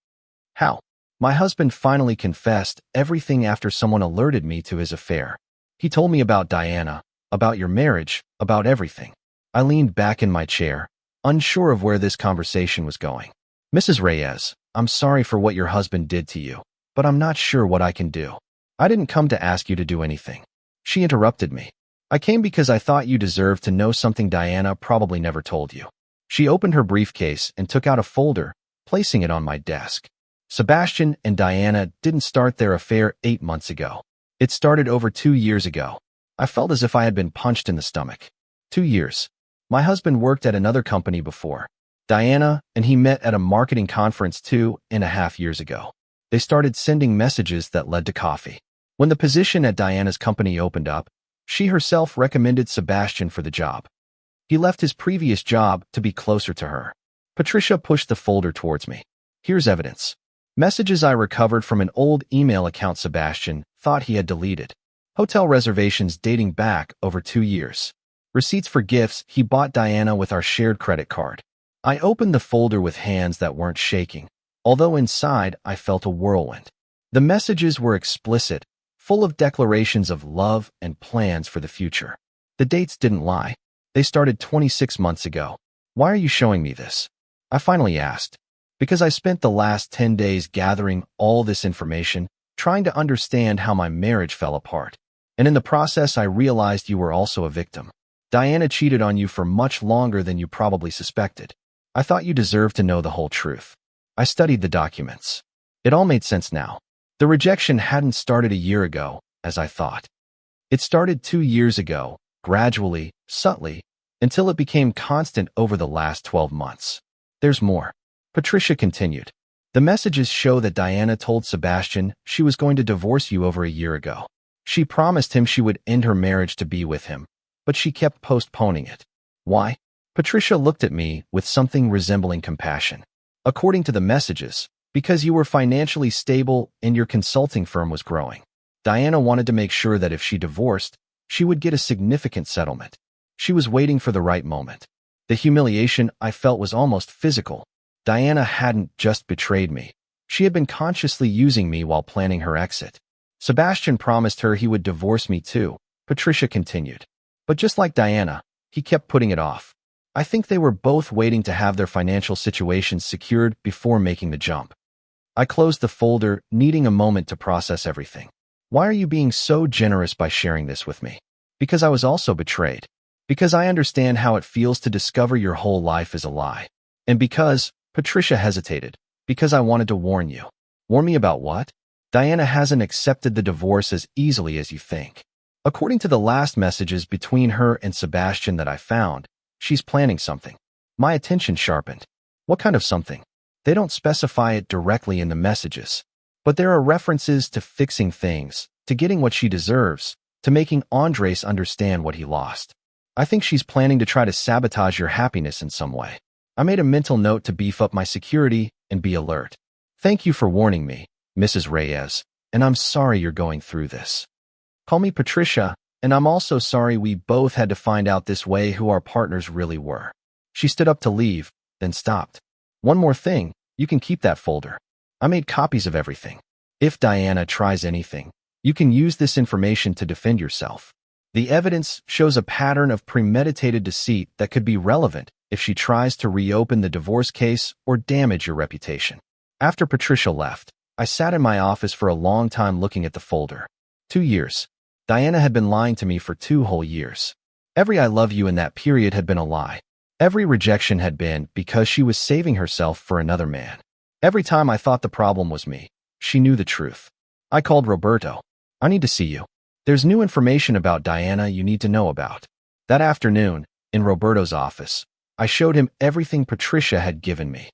S1: "How?" "My husband finally confessed everything after someone alerted me to his affair. He told me about Diana, about your marriage, about everything." I leaned back in my chair, unsure of where this conversation was going. "Mrs. Reyes, I'm sorry for what your husband did to you, but I'm not sure what I can do." "I didn't come to ask you to do anything." She interrupted me. "I came because I thought you deserved to know something Diana probably never told you." She opened her briefcase and took out a folder, placing it on my desk. Sebastian and Diana didn't start their affair 8 months ago. It started over 2 years ago. I felt as if I had been punched in the stomach. 2 years. My husband worked at another company before. Diana and he met at a marketing conference 2.5 years ago. They started sending messages that led to coffee. When the position at Diana's company opened up, she herself recommended Sebastian for the job. He left his previous job to be closer to her. Patricia pushed the folder towards me. "Here's evidence." Messages I recovered from an old email account Sebastian thought he had deleted. Hotel reservations dating back over 2 years. Receipts for gifts he bought Diana with our shared credit card. I opened the folder with hands that weren't shaking, although inside I felt a whirlwind. The messages were explicit, full of declarations of love and plans for the future. The dates didn't lie. They started 26 months ago. "Why are you showing me this?" I finally asked. "Because I spent the last 10 days gathering all this information, trying to understand how my marriage fell apart. And in the process, I realized you were also a victim. Diana cheated on you for much longer than you probably suspected. I thought you deserved to know the whole truth." I studied the documents. It all made sense now. The rejection hadn't started a year ago, as I thought. It started 2 years ago, gradually, subtly, until it became constant over the last 12 months. "There's more," Patricia continued. "The messages show that Diana told Sebastian she was going to divorce you over a year ago. She promised him she would end her marriage to be with him, but she kept postponing it. Why?" Patricia looked at me with something resembling compassion. "According to the messages, because you were financially stable and your consulting firm was growing. Diana wanted to make sure that if she divorced, she would get a significant settlement. She was waiting for the right moment. The humiliation I felt was almost physical. Diana hadn't just betrayed me. She had been consciously using me while planning her exit. Sebastian promised her he would divorce me too," Patricia continued. "But just like Diana, he kept putting it off. I think they were both waiting to have their financial situations secured before making the jump." I closed the folder, needing a moment to process everything. "Why are you being so generous by sharing this with me?" "Because I was also betrayed. Because I understand how it feels to discover your whole life is a lie. And because," Patricia hesitated, "because I wanted to warn you." "Warn me about what?" Diana hasn't accepted the divorce as easily as you think. According to the last messages between her and Sebastian that I found, she's planning something. My attention sharpened. What kind of something? They don't specify it directly in the messages, but there are references to fixing things, to getting what she deserves, to making Andres understand what he lost. I think she's planning to try to sabotage your happiness in some way. I made a mental note to beef up my security and be alert. Thank you for warning me, Mrs. Reyes, and I'm sorry you're going through this. Call me Patricia, and I'm also sorry we both had to find out this way who our partners really were. She stood up to leave, then stopped. One more thing, you can keep that folder. I made copies of everything. If Diana tries anything, you can use this information to defend yourself. The evidence shows a pattern of premeditated deceit that could be relevant if she tries to reopen the divorce case or damage your reputation. After Patricia left, I sat in my office for a long time looking at the folder. 2 years. Diana had been lying to me for 2 whole years. Every I love you in that period had been a lie. Every rejection had been because she was saving herself for another man. Every time I thought the problem was me, she knew the truth. I called Roberto. I need to see you. There's new information about Diana you need to know about. That afternoon, in Roberto's office, I showed him everything Patricia had given me.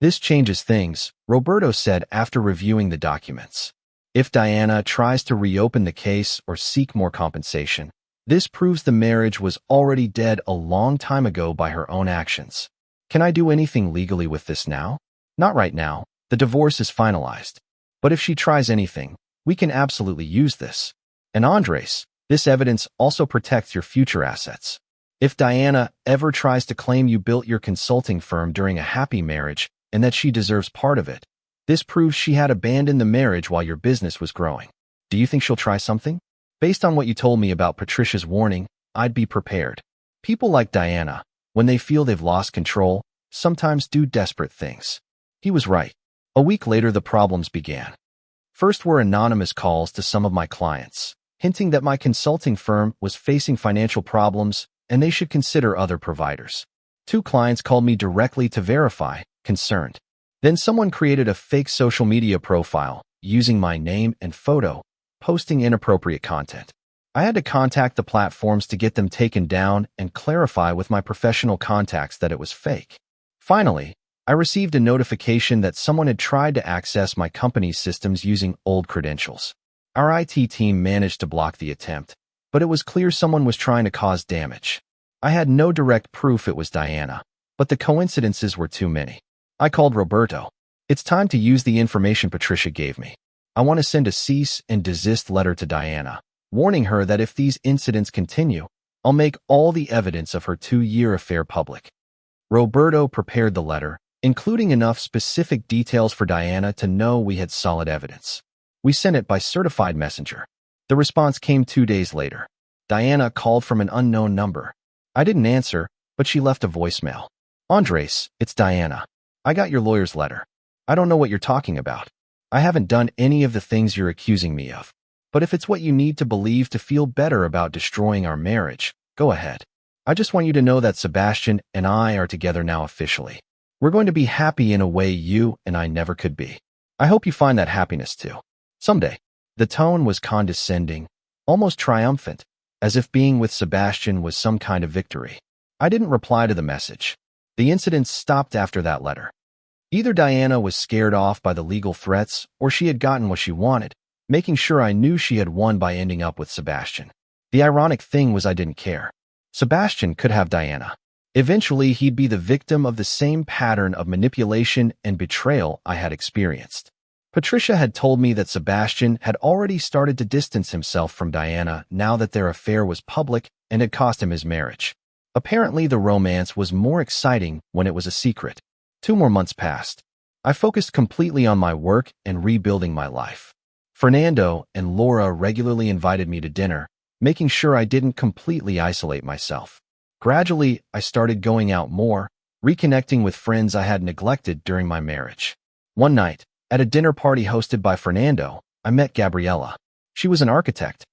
S1: This changes things, Roberto said after reviewing the documents. If Diana tries to reopen the case or seek more compensation, this proves the marriage was already dead a long time ago by her own actions. Can I do anything legally with this now? Not right now. The divorce is finalized. But if she tries anything, we can absolutely use this. And Andres, this evidence also protects your future assets. If Diana ever tries to claim you built your consulting firm during a happy marriage and that she deserves part of it, this proves she had abandoned the marriage while your business was growing. Do you think she'll try something? Based on what you told me about Patricia's warning, I'd be prepared. People like Diana, when they feel they've lost control, sometimes do desperate things. He was right. A week later, the problems began. First were anonymous calls to some of my clients, hinting that my consulting firm was facing financial problems and they should consider other providers. 2 clients called me directly to verify, concerned. Then someone created a fake social media profile using my name and photo, posting inappropriate content. I had to contact the platforms to get them taken down and clarify with my professional contacts that it was fake. Finally, I received a notification that someone had tried to access my company's systems using old credentials. Our IT team managed to block the attempt, but it was clear someone was trying to cause damage. I had no direct proof it was Diana, but the coincidences were too many. I called Roberto. It's time to use the information Patricia gave me. I want to send a cease and desist letter to Diana, warning her that if these incidents continue, I'll make all the evidence of her 2-year affair public. Roberto prepared the letter, including enough specific details for Diana to know we had solid evidence. We sent it by certified messenger. The response came 2 days later. Diana called from an unknown number. I didn't answer, but she left a voicemail. Andres, it's Diana. I got your lawyer's letter. I don't know what you're talking about. I haven't done any of the things you're accusing me of. But if it's what you need to believe to feel better about destroying our marriage, go ahead. I just want you to know that Sebastian and I are together now officially. We're going to be happy in a way you and I never could be. I hope you find that happiness too. Someday. The tone was condescending, almost triumphant, as if being with Sebastian was some kind of victory. I didn't reply to the message. The incident stopped after that letter. Either Diana was scared off by the legal threats or she had gotten what she wanted, making sure I knew she had won by ending up with Sebastian. The ironic thing was I didn't care. Sebastian could have Diana. Eventually, he'd be the victim of the same pattern of manipulation and betrayal I had experienced. Patricia had told me that Sebastian had already started to distance himself from Diana now that their affair was public and had cost him his marriage. Apparently, the romance was more exciting when it was a secret. 2 more months passed. I focused completely on my work and rebuilding my life. Fernando and Laura regularly invited me to dinner, making sure I didn't completely isolate myself. Gradually, I started going out more, reconnecting with friends I had neglected during my marriage. One night, at a dinner party hosted by Fernando, I met Gabriela. She was an architect.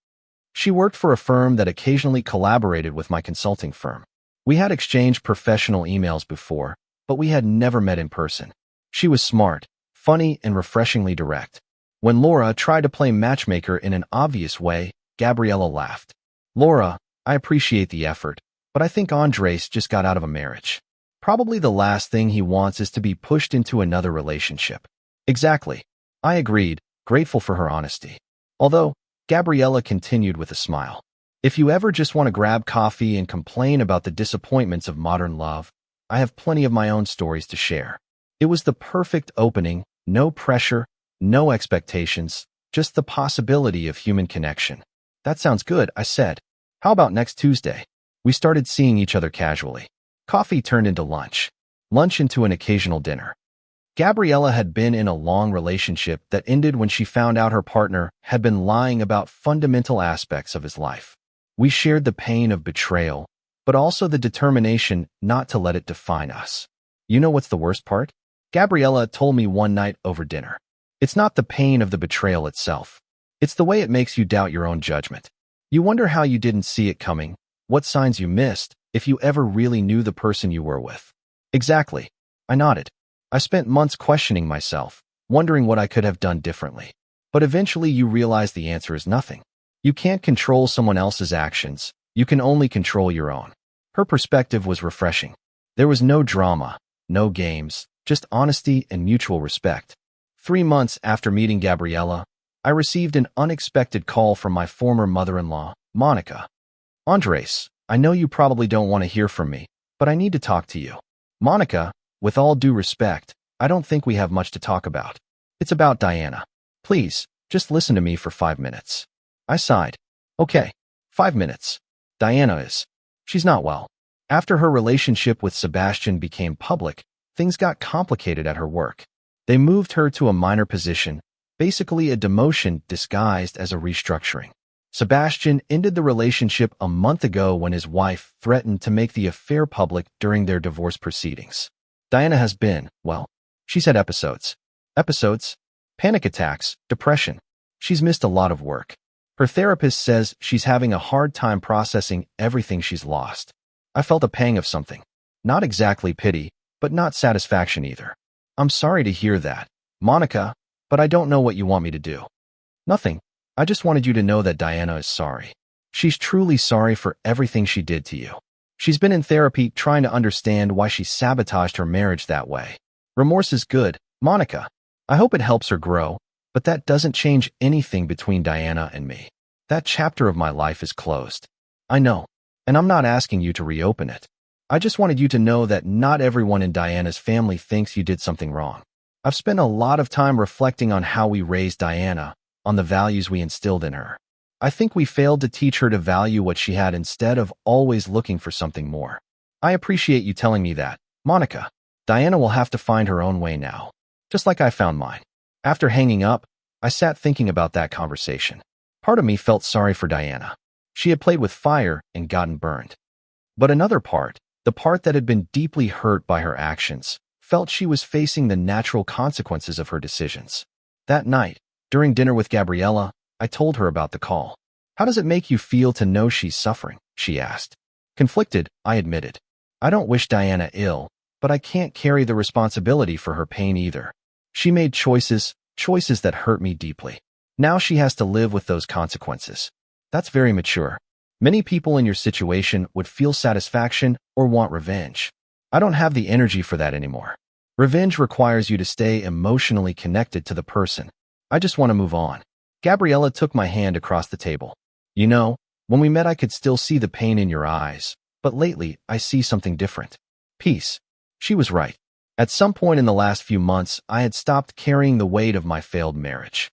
S1: She worked for a firm that occasionally collaborated with my consulting firm. We had exchanged professional emails before, but we had never met in person. She was smart, funny, and refreshingly direct. When Laura tried to play matchmaker in an obvious way, Gabriella laughed. Laura, I appreciate the effort, but I think Andres just got out of a marriage. Probably the last thing he wants is to be pushed into another relationship. Exactly. I agreed, grateful for her honesty. Although, Gabriella continued with a smile. If you ever just want to grab coffee and complain about the disappointments of modern love, I have plenty of my own stories to share. It was the perfect opening, no pressure, no expectations, just the possibility of human connection. That sounds good, I said. How about next Tuesday? We started seeing each other casually. Coffee turned into lunch. Lunch into an occasional dinner. Gabriella had been in a long relationship that ended when she found out her partner had been lying about fundamental aspects of his life. We shared the pain of betrayal, but also the determination not to let it define us. You know what's the worst part? Gabriella told me one night over dinner. It's not the pain of the betrayal itself. It's the way it makes you doubt your own judgment. You wonder how you didn't see it coming, what signs you missed, if you ever really knew the person you were with. Exactly. I nodded. I spent months questioning myself, wondering what I could have done differently. But eventually you realize the answer is nothing. You can't control someone else's actions. You can only control your own. Her perspective was refreshing. There was no drama, no games, just honesty and mutual respect. 3 months after meeting Gabriella, I received an unexpected call from my former mother-in-law, Monica. Andres, I know you probably don't want to hear from me, but I need to talk to you. Monica, with all due respect, I don't think we have much to talk about. It's about Diana. Please, just listen to me for 5 minutes. I sighed. Okay, 5 minutes. Diana is. She's not well. After her relationship with Sebastian became public, things got complicated at her work. They moved her to a minor position, basically a demotion disguised as a restructuring. Sebastian ended the relationship a month ago when his wife threatened to make the affair public during their divorce proceedings. Diana has been, well, she's had episodes, panic attacks, depression. She's missed a lot of work. Her therapist says she's having a hard time processing everything she's lost. I felt a pang of something. Not exactly pity, but not satisfaction either. I'm sorry to hear that, Monica, but I don't know what you want me to do. Nothing. I just wanted you to know that Diana is sorry. She's truly sorry for everything she did to you. She's been in therapy trying to understand why she sabotaged her marriage that way. Remorse is good, Monica. I hope it helps her grow, but that doesn't change anything between Diana and me. That chapter of my life is closed. I know, and I'm not asking you to reopen it. I just wanted you to know that not everyone in Diana's family thinks you did something wrong. I've spent a lot of time reflecting on how we raised Diana, on the values we instilled in her. I think we failed to teach her to value what she had instead of always looking for something more. I appreciate you telling me that, Monica. Diana will have to find her own way now, just like I found mine. After hanging up, I sat thinking about that conversation. Part of me felt sorry for Diana. She had played with fire and gotten burned. But another part, the part that had been deeply hurt by her actions, felt she was facing the natural consequences of her decisions. That night, during dinner with Gabriella, I told her about the call. How does it make you feel to know she's suffering? She asked. Conflicted, I admitted. I don't wish Diana ill, but I can't carry the responsibility for her pain either. She made choices that hurt me deeply. Now she has to live with those consequences. That's very mature. Many people in your situation would feel satisfaction or want revenge. I don't have the energy for that anymore. Revenge requires you to stay emotionally connected to the person. I just want to move on. Gabriella took my hand across the table. You know, when we met I could still see the pain in your eyes, but lately I see something different. Peace. She was right. At some point in the last few months, I had stopped carrying the weight of my failed marriage.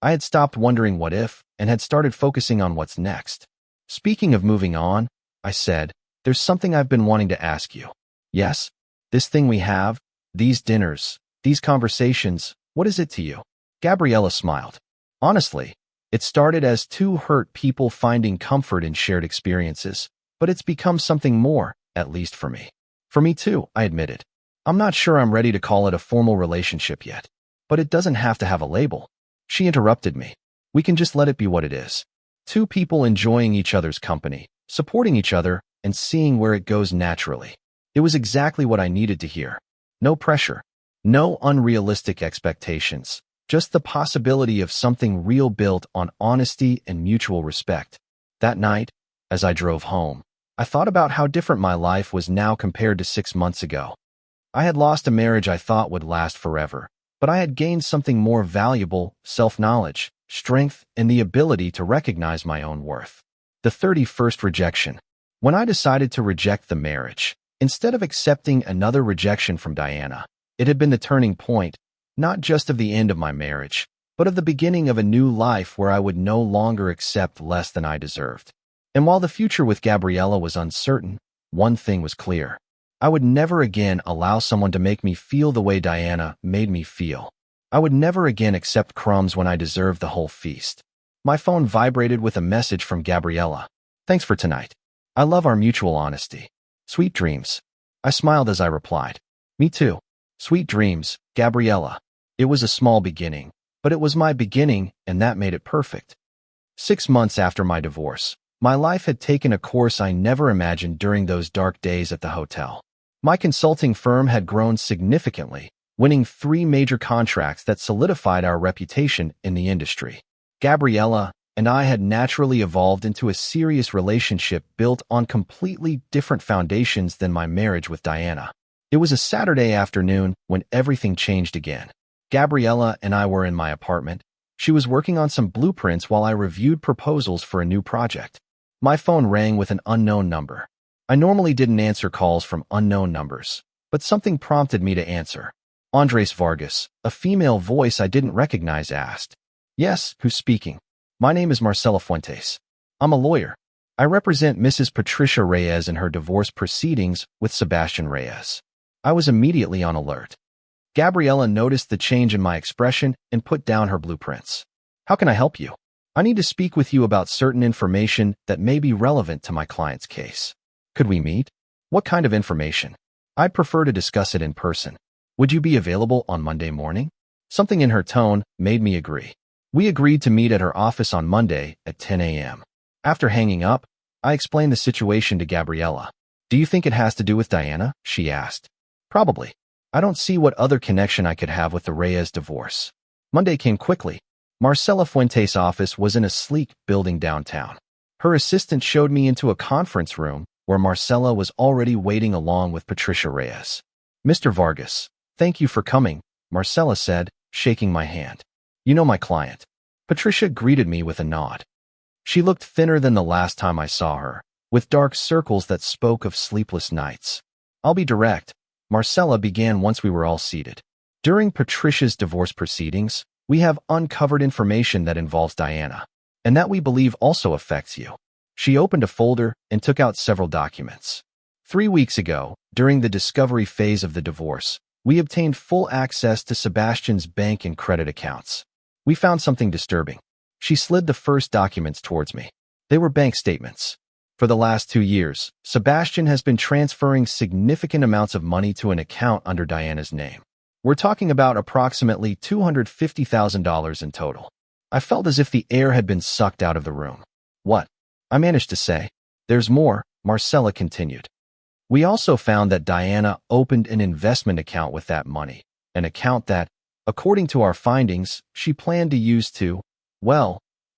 S1: I had stopped wondering what if, and had started focusing on what's next. Speaking of moving on, I said, there's something I've been wanting to ask you. Yes? This thing we have, these dinners, these conversations, what is it to you? Gabriella smiled. Honestly, it started as two hurt people finding comfort in shared experiences, but it's become something more, at least for me. For me too, I admitted. I'm not sure I'm ready to call it a formal relationship yet, but it doesn't have to have a label. She interrupted me. We can just let it be what it is. Two people enjoying each other's company, supporting each other, and seeing where it goes naturally. It was exactly what I needed to hear. No pressure. No unrealistic expectations. just the possibility of something real built on honesty and mutual respect. That night, as I drove home, I thought about how different my life was now compared to 6 months ago. I had lost a marriage I thought would last forever, but I had gained something more valuable: self-knowledge, strength, and the ability to recognize my own worth. The 31st rejection. When I decided to reject the marriage, instead of accepting another rejection from Diana, it had been the turning point, not just of the end of my marriage, but of the beginning of a new life where I would no longer accept less than I deserved. And while the future with Gabriella was uncertain, one thing was clear. I would never again allow someone to make me feel the way Diana made me feel. I would never again accept crumbs when I deserved the whole feast. My phone vibrated with a message from Gabriella. "Thanks for tonight. I love our mutual honesty. Sweet dreams." I smiled as I replied. "Me too. Sweet dreams, Gabriella." It was a small beginning, but it was my beginning, and that made it perfect. 6 months after my divorce, my life had taken a course I never imagined during those dark days at the hotel. My consulting firm had grown significantly, winning 3 major contracts that solidified our reputation in the industry. Gabriella and I had naturally evolved into a serious relationship built on completely different foundations than my marriage with Diana. It was a Saturday afternoon when everything changed again. Gabriella and I were in my apartment. She was working on some blueprints while I reviewed proposals for a new project. My phone rang with an unknown number. I normally didn't answer calls from unknown numbers, but something prompted me to answer. Andres Vargas, a female voice I didn't recognize, asked. "Yes, who's speaking?" "My name is Marcela Fuentes. I'm a lawyer. I represent Mrs. Patricia Reyes in her divorce proceedings with Sebastian Reyes." I was immediately on alert. Gabriella noticed the change in my expression and put down her blueprints. "How can I help you?" "I need to speak with you about certain information that may be relevant to my client's case." "Could we meet?" "What kind of information?" "I'd prefer to discuss it in person." "Would you be available on Monday morning?" Something in her tone made me agree. We agreed to meet at her office on Monday at 10 a.m. After hanging up, I explained the situation to Gabriella. "Do you think it has to do with Diana?" she asked. "Probably. I don't see what other connection I could have with the Reyes divorce." Monday came quickly. Marcela Fuentes' office was in a sleek building downtown. Her assistant showed me into a conference room where Marcela was already waiting along with Patricia Reyes. "Mr. Vargas, thank you for coming," Marcela said, shaking my hand. "You know my client." Patricia greeted me with a nod. She looked thinner than the last time I saw her, with dark circles that spoke of sleepless nights. "I'll be direct," Marcela began once we were all seated. "During Patricia's divorce proceedings, we have uncovered information that involves Diana, and that we believe also affects you." She opened a folder and took out several documents. 3 weeks ago, during the discovery phase of the divorce, we obtained full access to Sebastian's bank and credit accounts. We found something disturbing. She slid the first documents towards me. They were bank statements. For the last 2 years, Sebastian has been transferring significant amounts of money to an account under Diana's name. We're talking about approximately $250,000 in total. I felt as if the air had been sucked out of the room. "What?" I managed to say. "There's more," Marcela continued. "We also found that Diana opened an investment account with that money, an account that, according to our findings, she planned to use to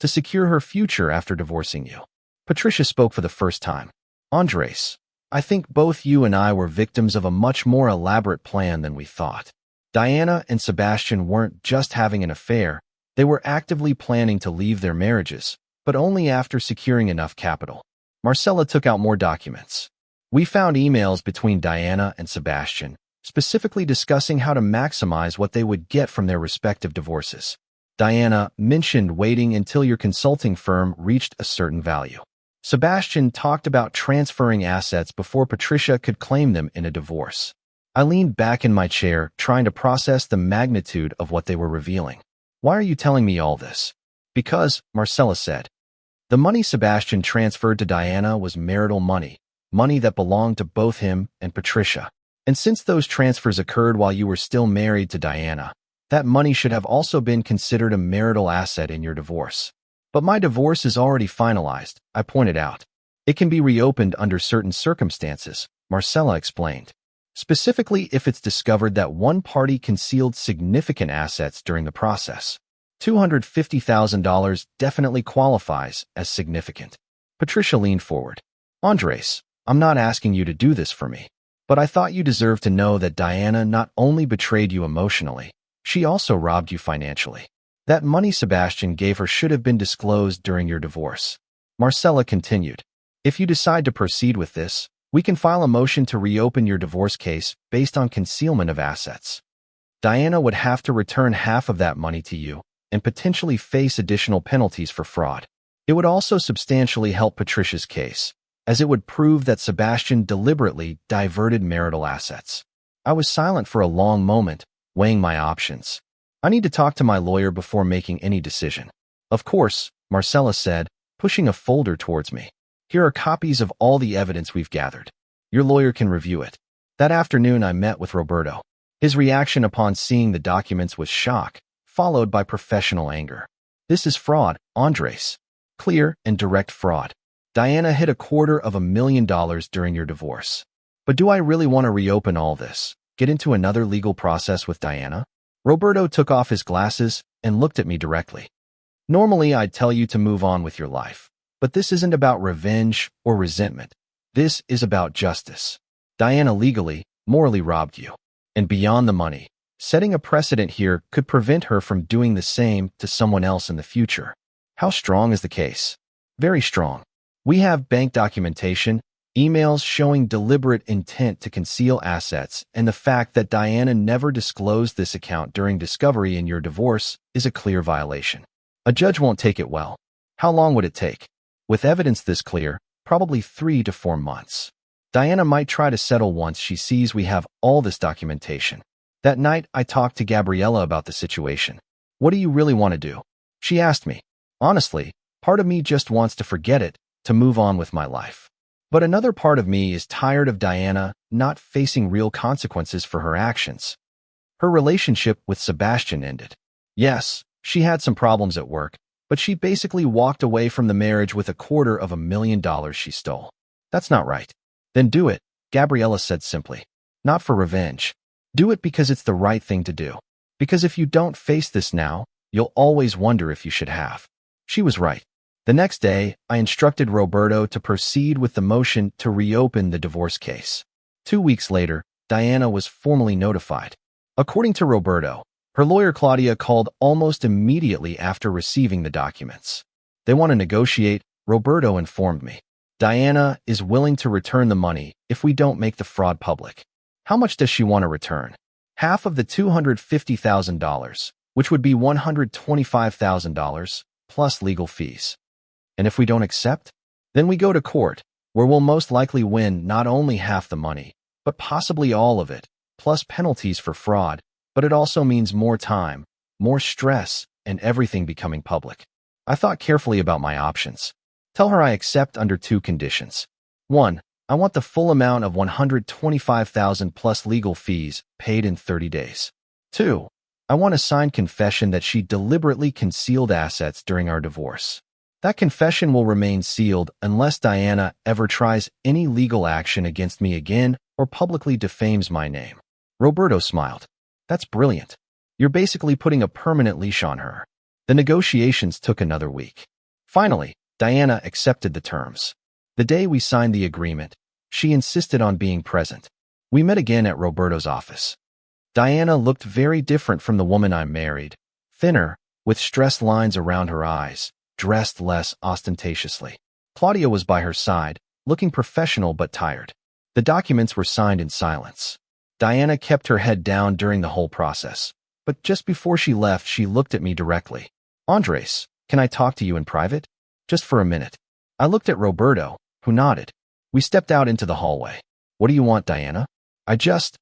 S1: secure her future after divorcing you." Patricia spoke for the first time. "Andres, I think both you and I were victims of a much more elaborate plan than we thought. Diana and Sebastian weren't just having an affair, they were actively planning to leave their marriages, but only after securing enough capital." Marcela took out more documents. "We found emails between Diana and Sebastian, specifically discussing how to maximize what they would get from their respective divorces. Diana mentioned waiting until your consulting firm reached a certain value. Sebastian talked about transferring assets before Patricia could claim them in a divorce." I leaned back in my chair, trying to process the magnitude of what they were revealing. "Why are you telling me all this?" "Because," Marcela said, "the money Sebastian transferred to Diana was marital money, money that belonged to both him and Patricia. And since those transfers occurred while you were still married to Diana, that money should have also been considered a marital asset in your divorce." "But my divorce is already finalized," I pointed out. "It can be reopened under certain circumstances," Marcela explained. specifically if it's discovered that one party concealed significant assets during the process. $250,000 definitely qualifies as significant. Patricia leaned forward. Andres, I'm not asking you to do this for me, but I thought you deserved to know that Diana not only betrayed you emotionally, she also robbed you financially. That money Sebastian gave her should have been disclosed during your divorce. Marcella continued. If you decide to proceed with this, we can file a motion to reopen your divorce case based on concealment of assets. Diana would have to return half of that money to you and potentially face additional penalties for fraud. It would also substantially help Patricia's case, as it would prove that Sebastian deliberately diverted marital assets. I was silent for a long moment, weighing my options. I need to talk to my lawyer before making any decision. Of course, Marcella said, pushing a folder towards me. Here are copies of all the evidence we've gathered. Your lawyer can review it. That afternoon I met with Roberto. His reaction upon seeing the documents was shock, followed by professional anger. This is fraud, Andres. Clear and direct fraud. Diana hid $250,000 during your divorce. But do I really want to reopen all this? Get into another legal process with Diana? Roberto took off his glasses and looked at me directly. Normally I'd tell you to move on with your life. But this isn't about revenge or resentment. This is about justice. Diana legally, morally robbed you. And beyond the money, setting a precedent here could prevent her from doing the same to someone else in the future. How strong is the case? Very strong. We have bank documentation, emails showing deliberate intent to conceal assets, and the fact that Diana never disclosed this account during discovery in your divorce is a clear violation. A judge won't take it well. How long would it take? With evidence this clear, probably 3 to 4 months. Diana might try to settle once she sees we have all this documentation. That night, I talked to Gabriella about the situation. What do you really want to do? She asked me. Honestly, part of me just wants to forget it, to move on with my life. But another part of me is tired of Diana not facing real consequences for her actions. Her relationship with Sebastian ended. Yes, she had some problems at work, but she basically walked away from the marriage with $250,000 she stole. That's not right. Then do it, Gabriella said simply. Not for revenge. Do it because it's the right thing to do. Because if you don't face this now, you'll always wonder if you should have. She was right. The next day, I instructed Roberto to proceed with the motion to reopen the divorce case. 2 weeks later, Diana was formally notified. According to Roberto, her lawyer Claudia called almost immediately after receiving the documents. They want to negotiate, Roberto informed me. Diana is willing to return the money if we don't make the fraud public. How much does she want to return? Half of the $250,000, which would be $125,000, plus legal fees. And if we don't accept? Then we go to court, where we'll most likely win not only half the money, but possibly all of it, plus penalties for fraud, but it also means more time, more stress, and everything becoming public. I thought carefully about my options. Tell her I accept under 2 conditions. 1. I want the full amount of $125,000 plus legal fees paid in 30 days. 2. I want a signed confession that she deliberately concealed assets during our divorce. That confession will remain sealed unless Diana ever tries any legal action against me again or publicly defames my name. Roberto smiled. That's brilliant. You're basically putting a permanent leash on her. The negotiations took another week. Finally, Diana accepted the terms. The day we signed the agreement, she insisted on being present. We met again at Roberto's office. Diana looked very different from the woman I married, thinner, with stressed lines around her eyes, dressed less ostentatiously. Claudia was by her side, looking professional but tired. The documents were signed in silence. Diana kept her head down during the whole process, but just before she left, she looked at me directly. Andres, can I talk to you in private? Just for a minute. I looked at Roberto, who nodded. We stepped out into the hallway. What do you want, Diana? I just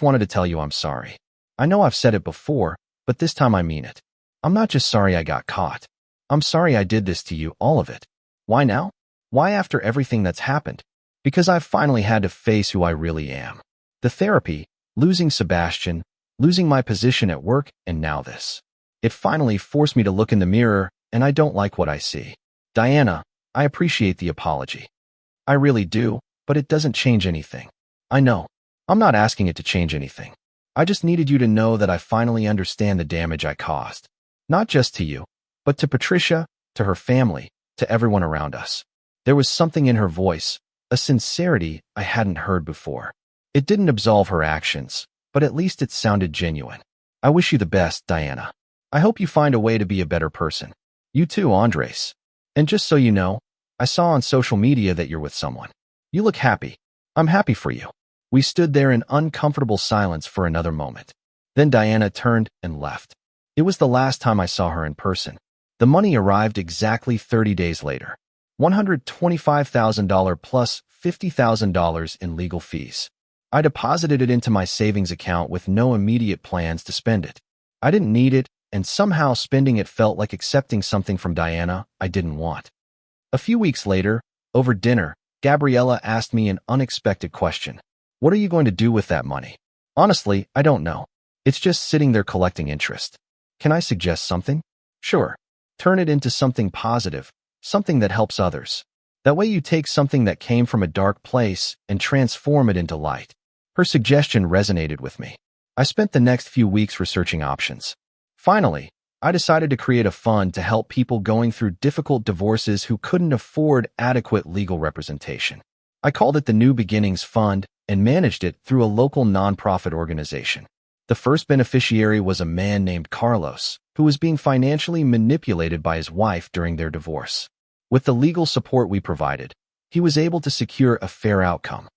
S1: wanted to tell you I'm sorry. I know I've said it before, but this time I mean it. I'm not just sorry I got caught. I'm sorry I did this to you, all of it. Why now? Why after everything that's happened? Because I've finally had to face who I really am. The therapy, losing Sebastian, losing my position at work, and now this. It finally forced me to look in the mirror, and I don't like what I see. Diana, I appreciate the apology. I really do, but it doesn't change anything. I know. I'm not asking it to change anything. I just needed you to know that I finally understand the damage I caused. Not just to you, but to Patricia, to her family, to everyone around us. There was something in her voice, a sincerity I hadn't heard before. It didn't absolve her actions, but at least it sounded genuine. I wish you the best, Diana. I hope you find a way to be a better person. You too, Andres. And just so you know, I saw on social media that you're with someone. You look happy. I'm happy for you. We stood there in uncomfortable silence for another moment. Then Diana turned and left. It was the last time I saw her in person. The money arrived exactly 30 days later. $125,000 plus $50,000 in legal fees. I deposited it into my savings account with no immediate plans to spend it. I didn't need it, and somehow spending it felt like accepting something from Diana I didn't want. A few weeks later, over dinner, Gabriella asked me an unexpected question. What are you going to do with that money? Honestly, I don't know. It's just sitting there collecting interest. Can I suggest something? Sure. Turn it into something positive, something that helps others. That way you take something that came from a dark place and transform it into light. Her suggestion resonated with me. I spent the next few weeks researching options. Finally, I decided to create a fund to help people going through difficult divorces who couldn't afford adequate legal representation. I called it the New Beginnings Fund and managed it through a local nonprofit organization. The first beneficiary was a man named Carlos, who was being financially manipulated by his wife during their divorce. With the legal support we provided, he was able to secure a fair outcome.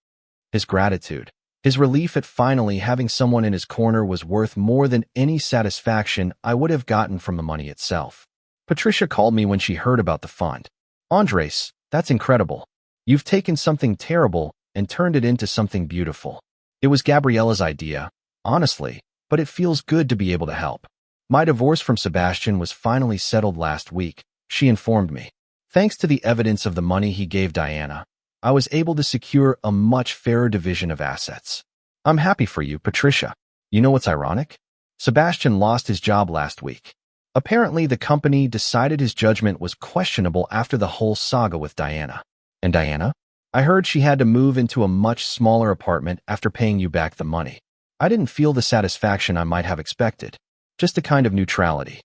S1: His gratitude, his relief at finally having someone in his corner was worth more than any satisfaction I would have gotten from the money itself. Patricia called me when she heard about the fund. Andres, that's incredible. You've taken something terrible and turned it into something beautiful. It was Gabriella's idea, honestly, but it feels good to be able to help. My divorce from Sebastian was finally settled last week, she informed me. Thanks to the evidence of the money he gave Diana, I was able to secure a much fairer division of assets. I'm happy for you, Patricia. You know what's ironic? Sebastian lost his job last week. Apparently, the company decided his judgment was questionable after the whole saga with Diana. And Diana? I heard she had to move into a much smaller apartment after paying you back the money. I didn't feel the satisfaction I might have expected, just a kind of neutrality.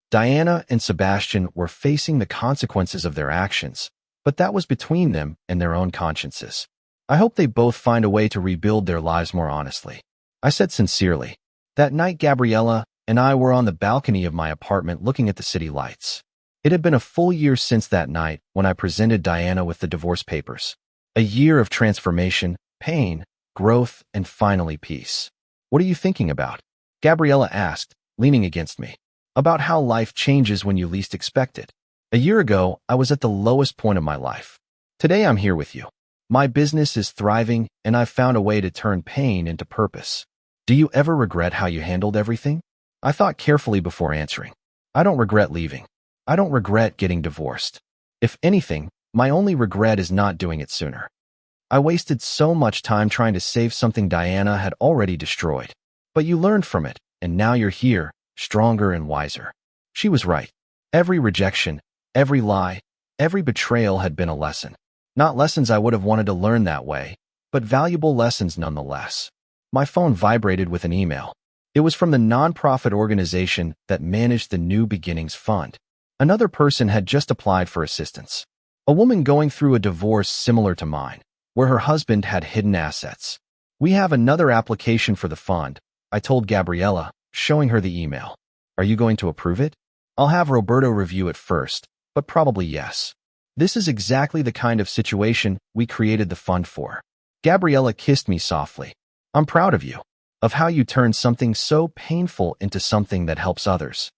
S1: Diana and Sebastian were facing the consequences of their actions, but that was between them and their own consciences. I hope they both find a way to rebuild their lives more honestly. I said sincerely. That night, Gabriella and I were on the balcony of my apartment looking at the city lights. It had been a full year since that night when I presented Diana with the divorce papers. A year of transformation, pain, growth, and finally peace. What are you thinking about? Gabriella asked, leaning against me. About how life changes when you least expect it. A year ago, I was at the lowest point of my life. Today, I'm here with you. My business is thriving, and I've found a way to turn pain into purpose. Do you ever regret how you handled everything? I thought carefully before answering. I don't regret leaving. I don't regret getting divorced. If anything, my only regret is not doing it sooner. I wasted so much time trying to save something Diana had already destroyed. But you learned from it, and now you're here, stronger and wiser. She was right. Every rejection, every lie, every betrayal had been a lesson. Not lessons I would have wanted to learn that way, but valuable lessons nonetheless. My phone vibrated with an email. It was from the nonprofit organization that managed the New Beginnings Fund. Another person had just applied for assistance. A woman going through a divorce similar to mine, where her husband had hidden assets. We have another application for the fund, I told Gabriella, showing her the email. Are you going to approve it? I'll have Roberto review it first, but probably yes. This is exactly the kind of situation we created the fund for. Gabriella kissed me softly. I'm proud of you, of how you turned something so painful into something that helps others.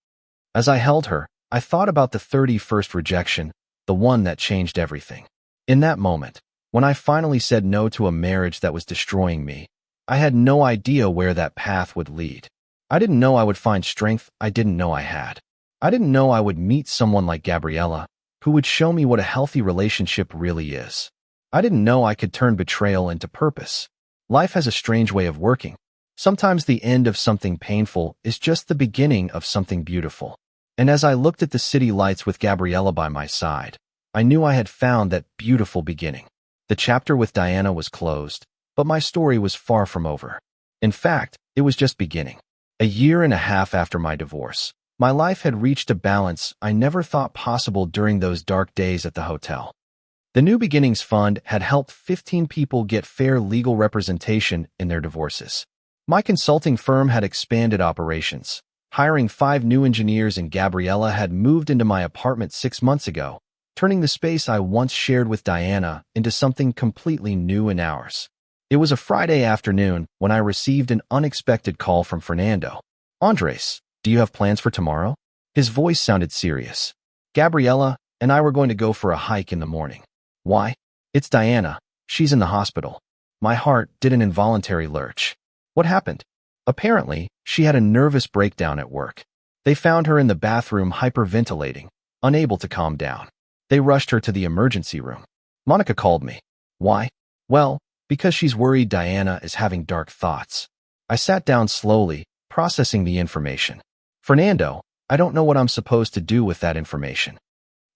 S1: As I held her, I thought about the 31st rejection, the one that changed everything. In that moment, when I finally said no to a marriage that was destroying me, I had no idea where that path would lead. I didn't know I would find strength I didn't know I had. I didn't know I would meet someone like Gabriella, who would show me what a healthy relationship really is. I didn't know I could turn betrayal into purpose. Life has a strange way of working. Sometimes the end of something painful is just the beginning of something beautiful. And as I looked at the city lights with Gabriella by my side, I knew I had found that beautiful beginning. The chapter with Diana was closed, But my story was far from over. In fact, it was just beginning. A year and a half after my divorce, my life had reached a balance I never thought possible during those dark days at the hotel. The New Beginnings Fund had helped 15 people get fair legal representation in their divorces. My consulting firm had expanded operations, hiring 5 new engineers, and Gabriella had moved into my apartment 6 months ago, turning the space I once shared with Diana into something completely new and ours. It was a Friday afternoon when I received an unexpected call from Fernando. "Andres, do you have plans for tomorrow?" His voice sounded serious. "Gabriella and I were going to go for a hike in the morning." "Why?" "It's Diana. She's in the hospital." My heart did an involuntary lurch. "What happened?" "Apparently, she had a nervous breakdown at work. They found her in the bathroom hyperventilating, unable to calm down. They rushed her to the emergency room. Monica called me." "Why?" "Well, because she's worried Diana is having dark thoughts." I sat down slowly, processing the information. "Fernando, I don't know what I'm supposed to do with that information."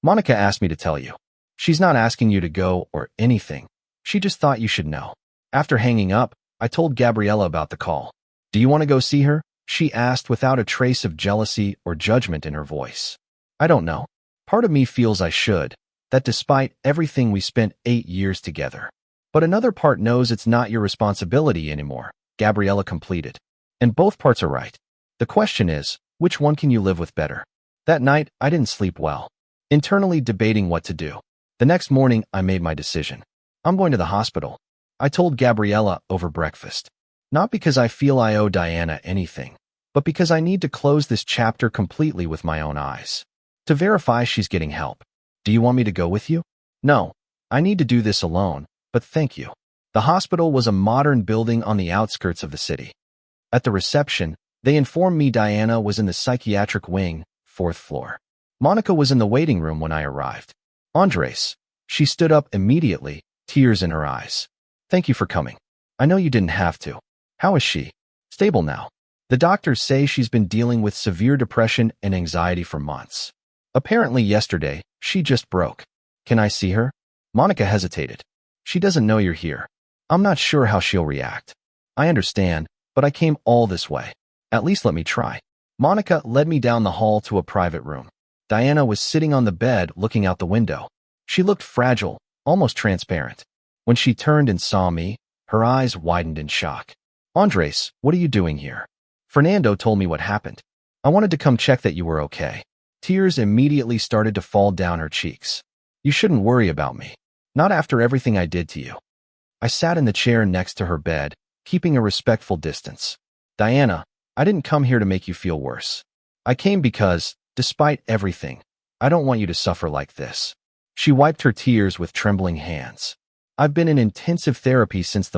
S1: "Monica asked me to tell you. She's not asking you to go or anything. She just thought you should know." After hanging up, I told Gabriella about the call. "Do you want to go see her?" she asked without a trace of jealousy or judgment in her voice. "I don't know. Part of me feels I should, that despite everything we spent 8 years together. But another part knows it's not your responsibility anymore," Gabriella completed. "And both parts are right. The question is, which one can you live with better?" That night, I didn't sleep well, internally debating what to do. The next morning, I made my decision. "I'm going to the hospital," I told Gabriella over breakfast. "Not because I feel I owe Diana anything, but because I need to close this chapter completely with my own eyes. To verify she's getting help." "Do you want me to go with you?" "No, I need to do this alone, but thank you." The hospital was a modern building on the outskirts of the city. At the reception, they informed me Diana was in the psychiatric wing, 4th floor. Monica was in the waiting room when I arrived. "Andres." She stood up immediately, tears in her eyes. "Thank you for coming. I know you didn't have to. How is she?" "Stable now. The doctors say she's been dealing with severe depression and anxiety for months. Apparently yesterday, she just broke." "Can I see her?" Monica hesitated. "She doesn't know you're here. I'm not sure how she'll react." "I understand, but I came all this way. At least let me try." Monica led me down the hall to a private room. Diana was sitting on the bed looking out the window. She looked fragile, almost transparent. When she turned and saw me, her eyes widened in shock. "Andres, what are you doing here?" "Fernando told me what happened. I wanted to come check that you were okay." Tears immediately started to fall down her cheeks. "You shouldn't worry about me. Not after everything I did to you." I sat in the chair next to her bed, keeping a respectful distance. "Diana, I didn't come here to make you feel worse. I came because, despite everything, I don't want you to suffer like this." She wiped her tears with trembling hands. "I've been in intensive therapy since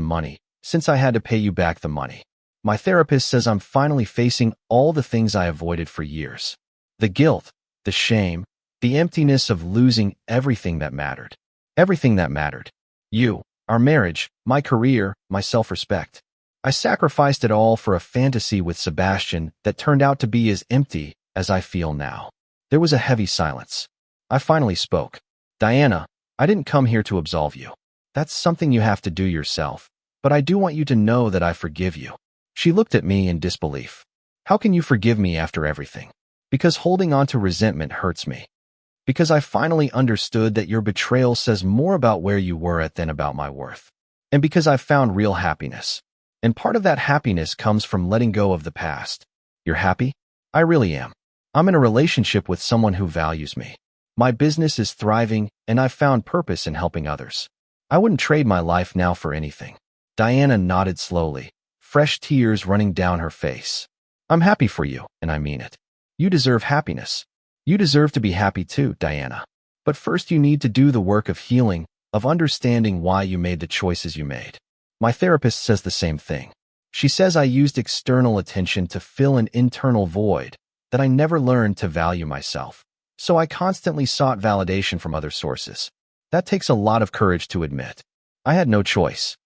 S1: I had to pay you back the money. My therapist says I'm finally facing all the things I avoided for years. The guilt, the shame, the emptiness of losing everything that mattered. Everything that mattered. You, our marriage, my career, my self-respect. I sacrificed it all for a fantasy with Sebastian that turned out to be as empty as I feel now." There was a heavy silence. I finally spoke. "Diana, I didn't come here to absolve you. That's something you have to do yourself. But I do want you to know that I forgive you." She looked at me in disbelief. "How can you forgive me after everything?" "Because holding on to resentment hurts me. Because I finally understood that your betrayal says more about where you were at than about my worth. And because I've found real happiness. And part of that happiness comes from letting go of the past." "You're happy?" "I really am. I'm in a relationship with someone who values me. My business is thriving, and I've found purpose in helping others. I wouldn't trade my life now for anything." Diana nodded slowly, fresh tears running down her face. "I'm happy for you, and I mean it. You deserve happiness. You deserve to be happy too, Diana. But first you need to do the work of healing, of understanding why you made the choices you made." My therapist says the same thing. She says I used external attention to fill an internal void, that I never learned to value myself. So I constantly sought validation from other sources. That takes a lot of courage to admit. I had no choice.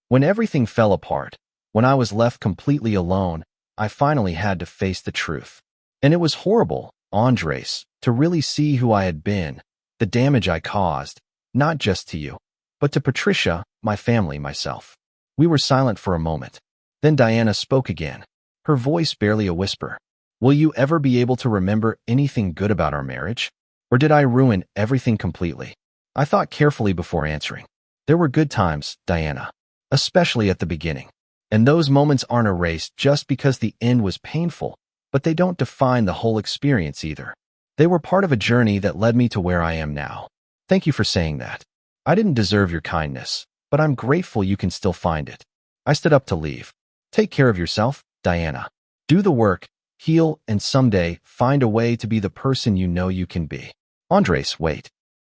S1: When everything fell apart, when I was left completely alone, I finally had to face the truth. And it was horrible, Andres, to really see who I had been, the damage I caused, not just to you, but to Patricia, my family, myself. We were silent for a moment. Then Diana spoke again, her voice barely a whisper. Will you ever be able to remember anything good about our marriage? Or did I ruin everything completely? I thought carefully before answering. There were good times, Diana, especially at the beginning. And those moments aren't erased just because the end was painful, but they don't define the whole experience either. They were part of a journey that led me to where I am now. Thank you for saying that. I didn't deserve your kindness, but I'm grateful you can still find it. I stood up to leave. Take care of yourself, Diana. Do the work, heal, and someday find a way to be the person you know you can be. Andres, wait.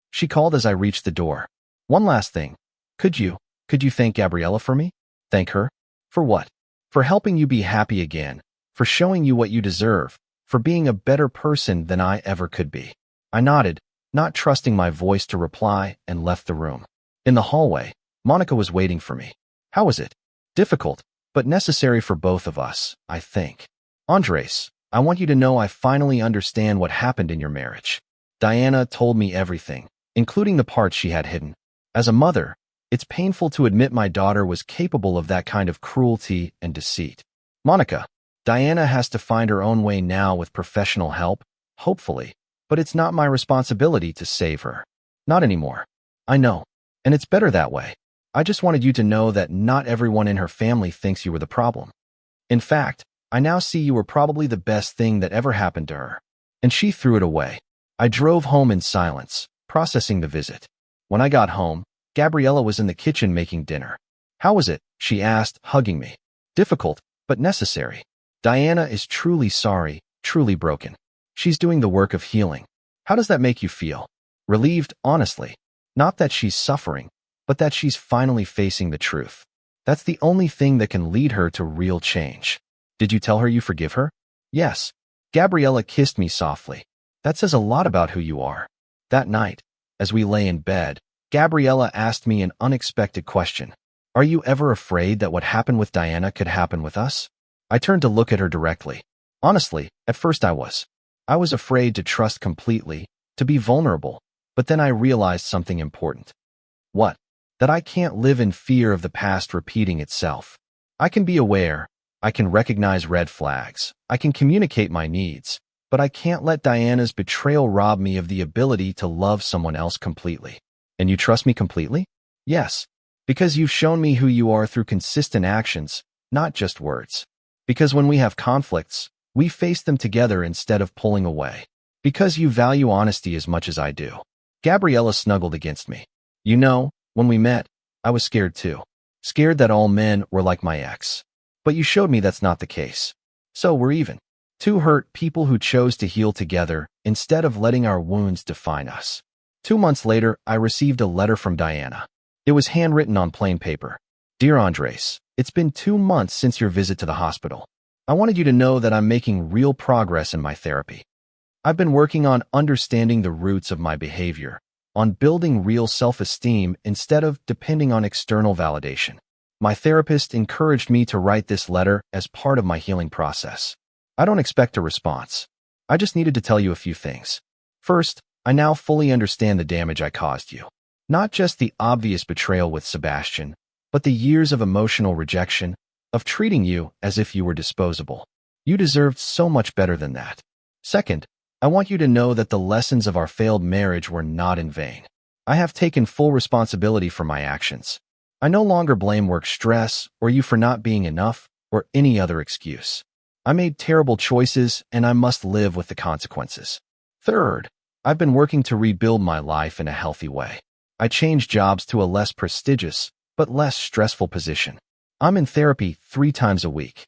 S1: She called as I reached the door. One last thing. Could you thank Gabriella for me? Thank her? For what? For helping you be happy again, for showing you what you deserve, for being a better person than I ever could be. I nodded, not trusting my voice to reply, and left the room. In the hallway, Monica was waiting for me. How was it? Difficult, but necessary for both of us, I think. Andres, I want you to know I finally understand what happened in your marriage. Diana told me everything, including the parts she had hidden. As a mother, it's painful to admit my daughter was capable of that kind of cruelty and deceit. Monica, Diana has to find her own way now with professional help, hopefully, but it's not my responsibility to save her. Not anymore. I know, and it's better that way. I just wanted you to know that not everyone in her family thinks you were the problem. In fact, I now see you were probably the best thing that ever happened to her. And she threw it away. I drove home in silence, processing the visit. When I got home, Gabriella was in the kitchen making dinner. How was it? She asked, hugging me. Difficult, but necessary. Diana is truly sorry, truly broken. She's doing the work of healing. How does that make you feel? Relieved, honestly. Not that she's suffering, but that she's finally facing the truth. That's the only thing that can lead her to real change. Did you tell her you forgive her? Yes. Gabriella kissed me softly. That says a lot about who you are. That night, as we lay in bed, Gabriella asked me an unexpected question. Are you ever afraid that what happened with Diana could happen with us? I turned to look at her directly. Honestly, at first I was. I was afraid to trust completely, to be vulnerable, but then I realized something important. What? That I can't live in fear of the past repeating itself. I can be aware, I can recognize red flags, I can communicate my needs, but I can't let Diana's betrayal rob me of the ability to love someone else completely. And you trust me completely? Yes. Because you've shown me who you are through consistent actions, not just words. Because when we have conflicts, we face them together instead of pulling away. Because you value honesty as much as I do. Gabriella snuggled against me. You know, when we met, I was scared too. Scared that all men were like my ex. But you showed me that's not the case. So we're even. Two hurt people who chose to heal together instead of letting our wounds define us. 2 months later, I received a letter from Diana. It was handwritten on plain paper. Dear Andres, it's been 2 months since your visit to the hospital. I wanted you to know that I'm making real progress in my therapy. I've been working on understanding the roots of my behavior, on building real self-esteem instead of depending on external validation. My therapist encouraged me to write this letter as part of my healing process. I don't expect a response. I just needed to tell you a few things. First, I now fully understand the damage I caused you. Not just the obvious betrayal with Sebastian, but the years of emotional rejection, of treating you as if you were disposable. You deserved so much better than that. Second, I want you to know that the lessons of our failed marriage were not in vain. I have taken full responsibility for my actions. I no longer blame work stress or you for not being enough or any other excuse. I made terrible choices and I must live with the consequences. Third, I've been working to rebuild my life in a healthy way. I changed jobs to a less prestigious, but less stressful position. I'm in therapy 3 times a week.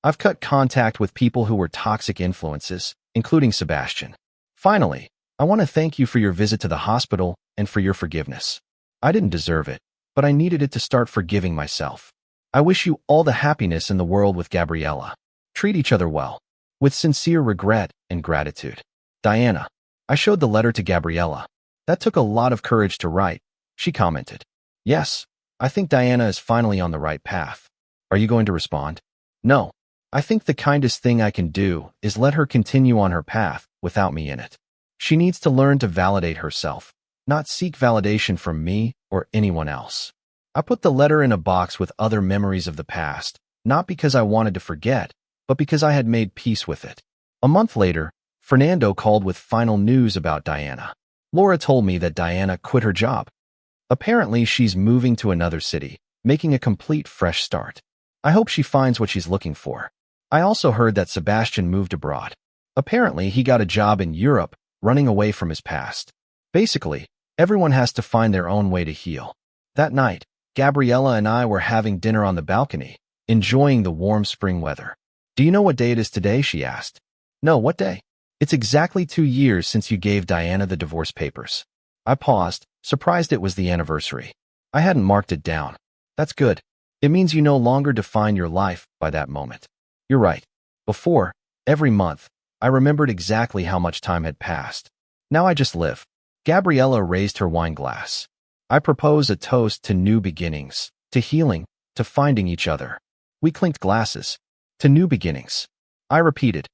S1: I've cut contact with people who were toxic influences, including Sebastian. Finally, I want to thank you for your visit to the hospital and for your forgiveness. I didn't deserve it, but I needed it to start forgiving myself. I wish you all the happiness in the world with Gabriella. Treat each other well. With sincere regret and gratitude. Diana. I showed the letter to Gabriella. That took a lot of courage to write. She commented. Yes, I think Diana is finally on the right path. Are you going to respond? No. I think the kindest thing I can do is let her continue on her path without me in it. She needs to learn to validate herself, not seek validation from me or anyone else. I put the letter in a box with other memories of the past, not because I wanted to forget, but because I had made peace with it. A month later, Fernando called with final news about Diana. Laura told me that Diana quit her job. Apparently, she's moving to another city, making a complete fresh start. I hope she finds what she's looking for. I also heard that Sebastian moved abroad. Apparently, he got a job in Europe, running away from his past. Basically, everyone has to find their own way to heal. That night, Gabriella and I were having dinner on the balcony, enjoying the warm spring weather. "Do you know what day it is today?" she asked. "No, what day?" "It's exactly 2 years since you gave Diana the divorce papers." I paused, surprised it was the anniversary. I hadn't marked it down. "That's good. It means you no longer define your life by that moment." "You're right. Before, every month, I remembered exactly how much time had passed. Now I just live." Gabriella raised her wine glass. "I propose a toast to new beginnings, to healing, to finding each other." We clinked glasses. "To new beginnings," I repeated.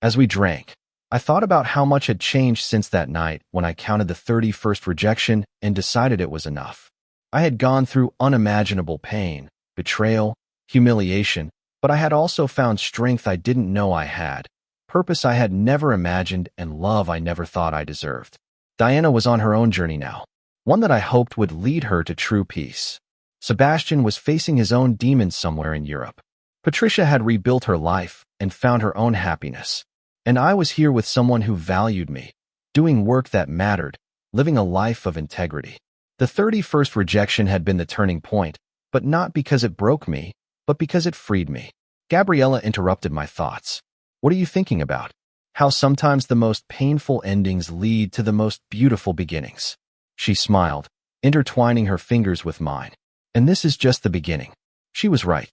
S1: As we drank, I thought about how much had changed since that night when I counted the 31st rejection and decided it was enough. I had gone through unimaginable pain, betrayal, humiliation, but I had also found strength I didn't know I had, purpose I had never imagined, and love I never thought I deserved. Diana was on her own journey now, one that I hoped would lead her to true peace. Sebastian was facing his own demons somewhere in Europe. Patricia had rebuilt her life and found her own happiness. And I was here with someone who valued me, doing work that mattered, living a life of integrity. The 31st rejection had been the turning point, but not because it broke me, but because it freed me. Gabriella interrupted my thoughts. "What are you thinking about?" "How sometimes the most painful endings lead to the most beautiful beginnings." She smiled, intertwining her fingers with mine. "And this is just the beginning." She was right.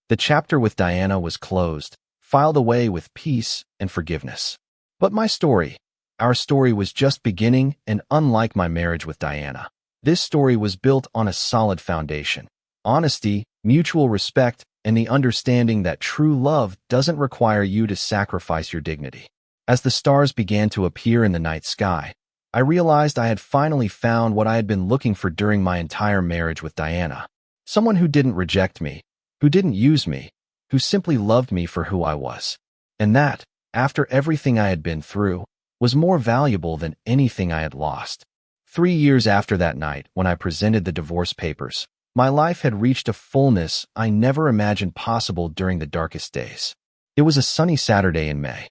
S1: The chapter with Diana was closed, filed away with peace and forgiveness. But my story, our story, was just beginning, and unlike my marriage with Diana, this story was built on a solid foundation: honesty, mutual respect, and the understanding that true love doesn't require you to sacrifice your dignity. As the stars began to appear in the night sky, I realized I had finally found what I had been looking for during my entire marriage with Diana. Someone who didn't reject me, who didn't use me, who simply loved me for who I was. And that, after everything I had been through, was more valuable than anything I had lost. 3 years after that night, when I presented the divorce papers, my life had reached a fullness I never imagined possible during the darkest days. It was a sunny Saturday in May.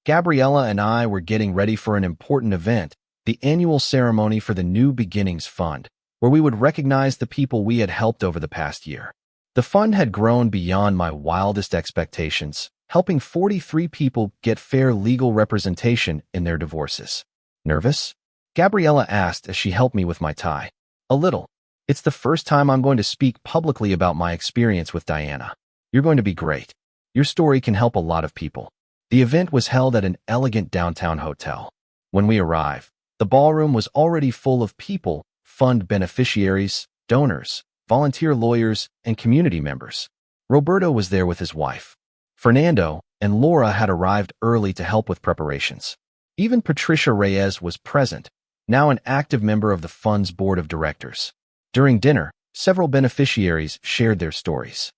S1: Gabriella and I were getting ready for an important event, the annual ceremony for the New Beginnings Fund, where we would recognize the people we had helped over the past year. The fund had grown beyond my wildest expectations, helping 43 people get fair legal representation in their divorces. "Nervous?" Gabriella asked as she helped me with my tie. "A little. It's the first time I'm going to speak publicly about my experience with Diana." "You're going to be great. Your story can help a lot of people." The event was held at an elegant downtown hotel. When we arrived, the ballroom was already full of people, fund beneficiaries, donors, volunteer lawyers, and community members. Roberto was there with his wife. Fernando and Laura had arrived early to help with preparations. Even Patricia Reyes was present, now an active member of the fund's board of directors. During dinner, several beneficiaries shared their stories.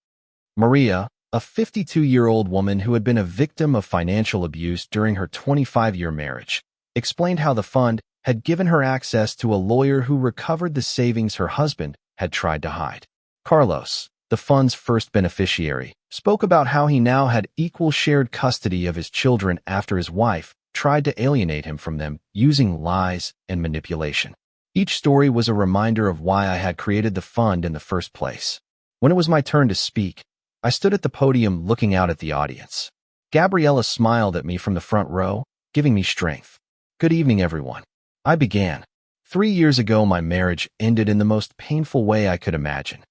S1: Maria, a 52-year-old woman who had been a victim of financial abuse during her 25-year marriage, explained how the fund had given her access to a lawyer who recovered the savings her husband had tried to hide. Carlos, the fund's first beneficiary, spoke about how he now had equal shared custody of his children after his wife tried to alienate him from them using lies and manipulation. Each story was a reminder of why I had created the fund in the first place. When it was my turn to speak, I stood at the podium looking out at the audience. Gabriella smiled at me from the front row, giving me strength. "Good evening, everyone." I began. 3 years ago, my marriage ended in the most painful way I could imagine.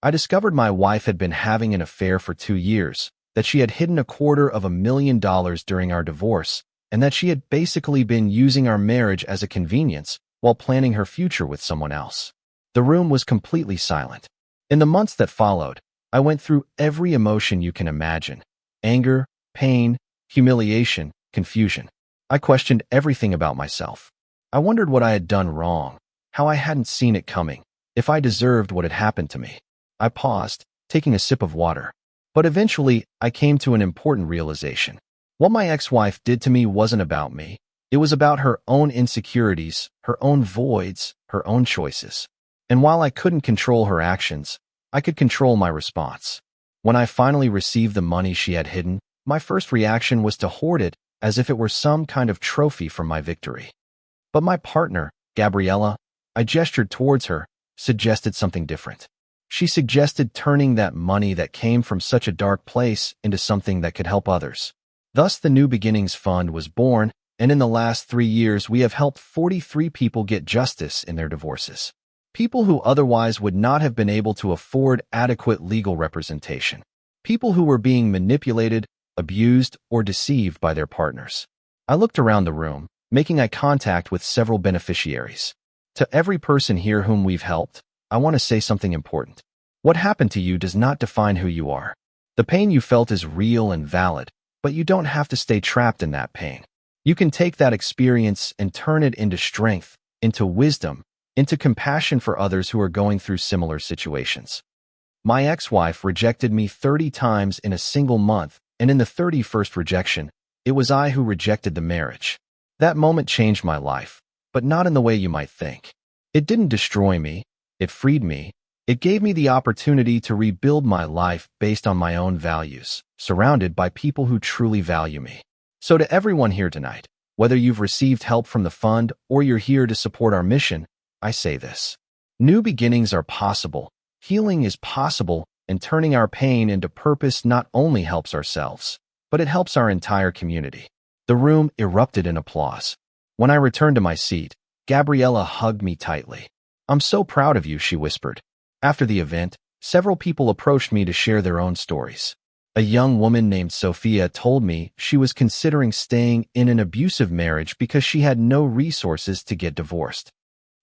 S1: I discovered my wife had been having an affair for 2 years, that she had hidden $250,000 during our divorce, and that she had basically been using our marriage as a convenience while planning her future with someone else. The room was completely silent. In the months that followed, I went through every emotion you can imagine: anger, pain, humiliation, confusion. I questioned everything about myself. I wondered what I had done wrong, how I hadn't seen it coming, if I deserved what had happened to me. I paused, taking a sip of water. But eventually, I came to an important realization. What my ex-wife did to me wasn't about me. It was about her own insecurities, her own voids, her own choices. And while I couldn't control her actions, I could control my response. When I finally received the money she had hidden, my first reaction was to hoard it as if it were some kind of trophy from my victory. But my partner, Gabriella, I gestured towards her, suggested something different. She suggested turning that money that came from such a dark place into something that could help others. Thus, the New Beginnings Fund was born, and in the last 3 years, we have helped 43 people get justice in their divorces. People who otherwise would not have been able to afford adequate legal representation. People who were being manipulated, abused, or deceived by their partners. I looked around the room, making eye contact with several beneficiaries. To every person here whom we've helped, I want to say something important. What happened to you does not define who you are. The pain you felt is real and valid, but you don't have to stay trapped in that pain. You can take that experience and turn it into strength, into wisdom, into compassion for others who are going through similar situations. My ex-wife rejected me 30 times in a single month, and in the 31st rejection, it was I who rejected the marriage. That moment changed my life, but not in the way you might think. It didn't destroy me. It freed me. It gave me the opportunity to rebuild my life based on my own values, surrounded by people who truly value me. So to everyone here tonight, whether you've received help from the fund or you're here to support our mission, I say this. New beginnings are possible, healing is possible, and turning our pain into purpose not only helps ourselves, but it helps our entire community. The room erupted in applause. When I returned to my seat, Gabriella hugged me tightly. "I'm so proud of you," she whispered. After the event, several people approached me to share their own stories. A young woman named Sophia told me she was considering staying in an abusive marriage because she had no resources to get divorced.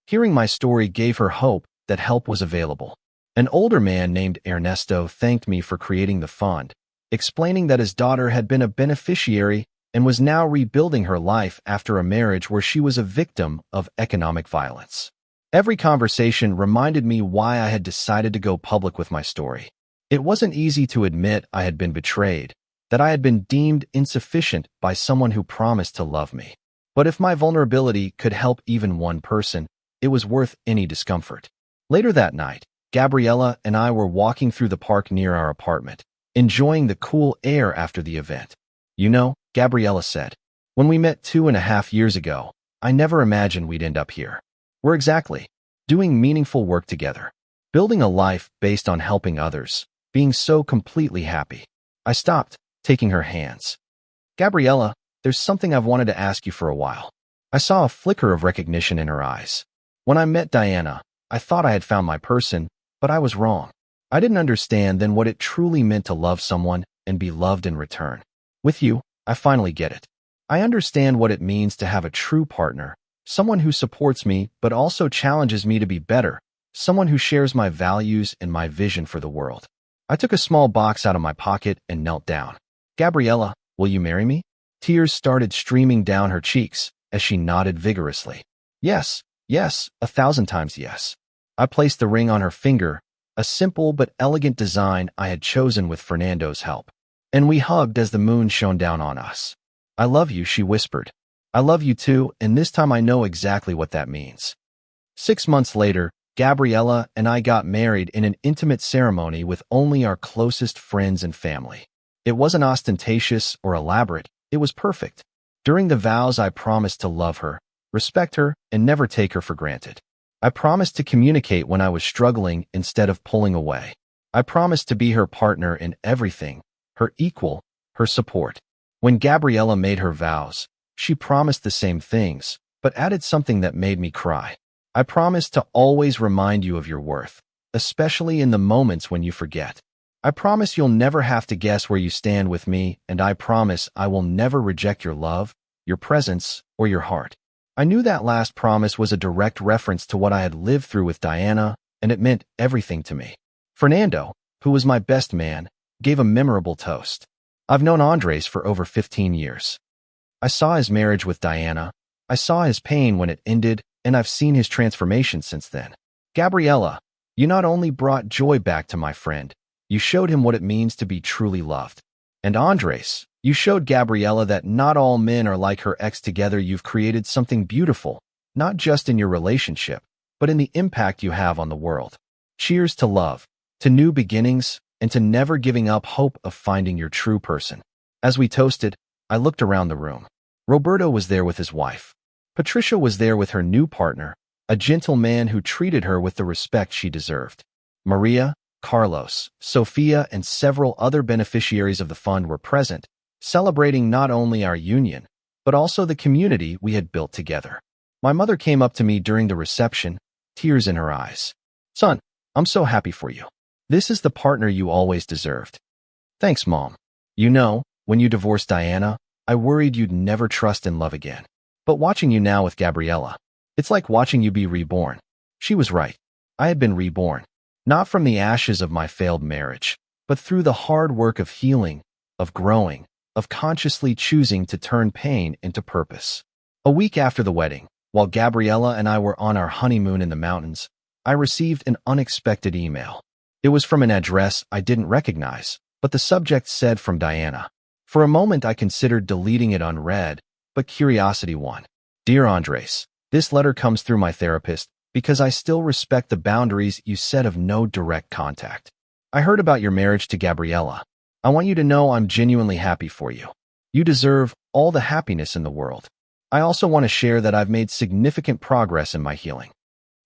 S1: Hearing my story gave her hope that help was available. An older man named Ernesto thanked me for creating the fund, explaining that his daughter had been a beneficiary and was now rebuilding her life after a marriage where she was a victim of economic violence. Every conversation reminded me why I had decided to go public with my story. It wasn't easy to admit I had been betrayed, that I had been deemed insufficient by someone who promised to love me. But if my vulnerability could help even one person, it was worth any discomfort. Later that night, Gabriella and I were walking through the park near our apartment, enjoying the cool air after the event. "You know," Gabriella said, "when we met 2.5 years ago, I never imagined we'd end up here. We're exactly doing meaningful work together, building a life based on helping others, being so completely happy." I stopped, taking her hands. "Gabriella, there's something I've wanted to ask you for a while." I saw a flicker of recognition in her eyes. When I met Diana, I thought I had found my person, but I was wrong. I didn't understand then what it truly meant to love someone and be loved in return. With you, I finally get it. I understand what it means to have a true partner, someone who supports me but also challenges me to be better, someone who shares my values and my vision for the world. I took a small box out of my pocket and knelt down. "Gabriella, will you marry me?" Tears started streaming down her cheeks as she nodded vigorously. "Yes, yes, 1,000 times yes." I placed the ring on her finger, a simple but elegant design I had chosen with Fernando's help. And we hugged as the moon shone down on us. "I love you," she whispered. "I love you too, and this time I know exactly what that means." 6 months later, Gabriella and I got married in an intimate ceremony with only our closest friends and family. It wasn't ostentatious or elaborate, it was perfect. During the vows, I promised to love her, respect her, and never take her for granted. I promised to communicate when I was struggling instead of pulling away. I promised to be her partner in everything, her equal, her support. When Gabriella made her vows, she promised the same things, but added something that made me cry. "I promise to always remind you of your worth, especially in the moments when you forget. I promise you'll never have to guess where you stand with me, and I promise I will never reject your love, your presence, or your heart." I knew that last promise was a direct reference to what I had lived through with Diana, and it meant everything to me. Fernando, who was my best man, gave a memorable toast. I've known Andres for over 15 years. I saw his marriage with Diana, I saw his pain when it ended, and I've seen his transformation since then. Gabriella, you not only brought joy back to my friend, you showed him what it means to be truly loved. And Andres, you showed Gabriella that not all men are like her ex. Together you've created something beautiful, not just in your relationship, but in the impact you have on the world. Cheers to love, to new beginnings, and to never giving up hope of finding your true person. As we toasted, I looked around the room. Roberto was there with his wife. Patricia was there with her new partner, a gentle man who treated her with the respect she deserved. Maria, Carlos, Sophia, and several other beneficiaries of the fund were present, celebrating not only our union, but also the community we had built together. My mother came up to me during the reception, tears in her eyes. Son, I'm so happy for you. This is the partner you always deserved. Thanks, Mom. You know, when you divorced Diana, I worried you'd never trust and love again. But watching you now with Gabriella, it's like watching you be reborn. She was right. I had been reborn, not from the ashes of my failed marriage, but through the hard work of healing, of growing, of consciously choosing to turn pain into purpose. A week after the wedding, while Gabriella and I were on our honeymoon in the mountains, I received an unexpected email. It was from an address I didn't recognize, but the subject said from Diana. For a moment I considered deleting it unread, but curiosity won. Dear Andres, this letter comes through my therapist because I still respect the boundaries you set of no direct contact. I heard about your marriage to Gabriella. I want you to know I'm genuinely happy for you. You deserve all the happiness in the world. I also want to share that I've made significant progress in my healing.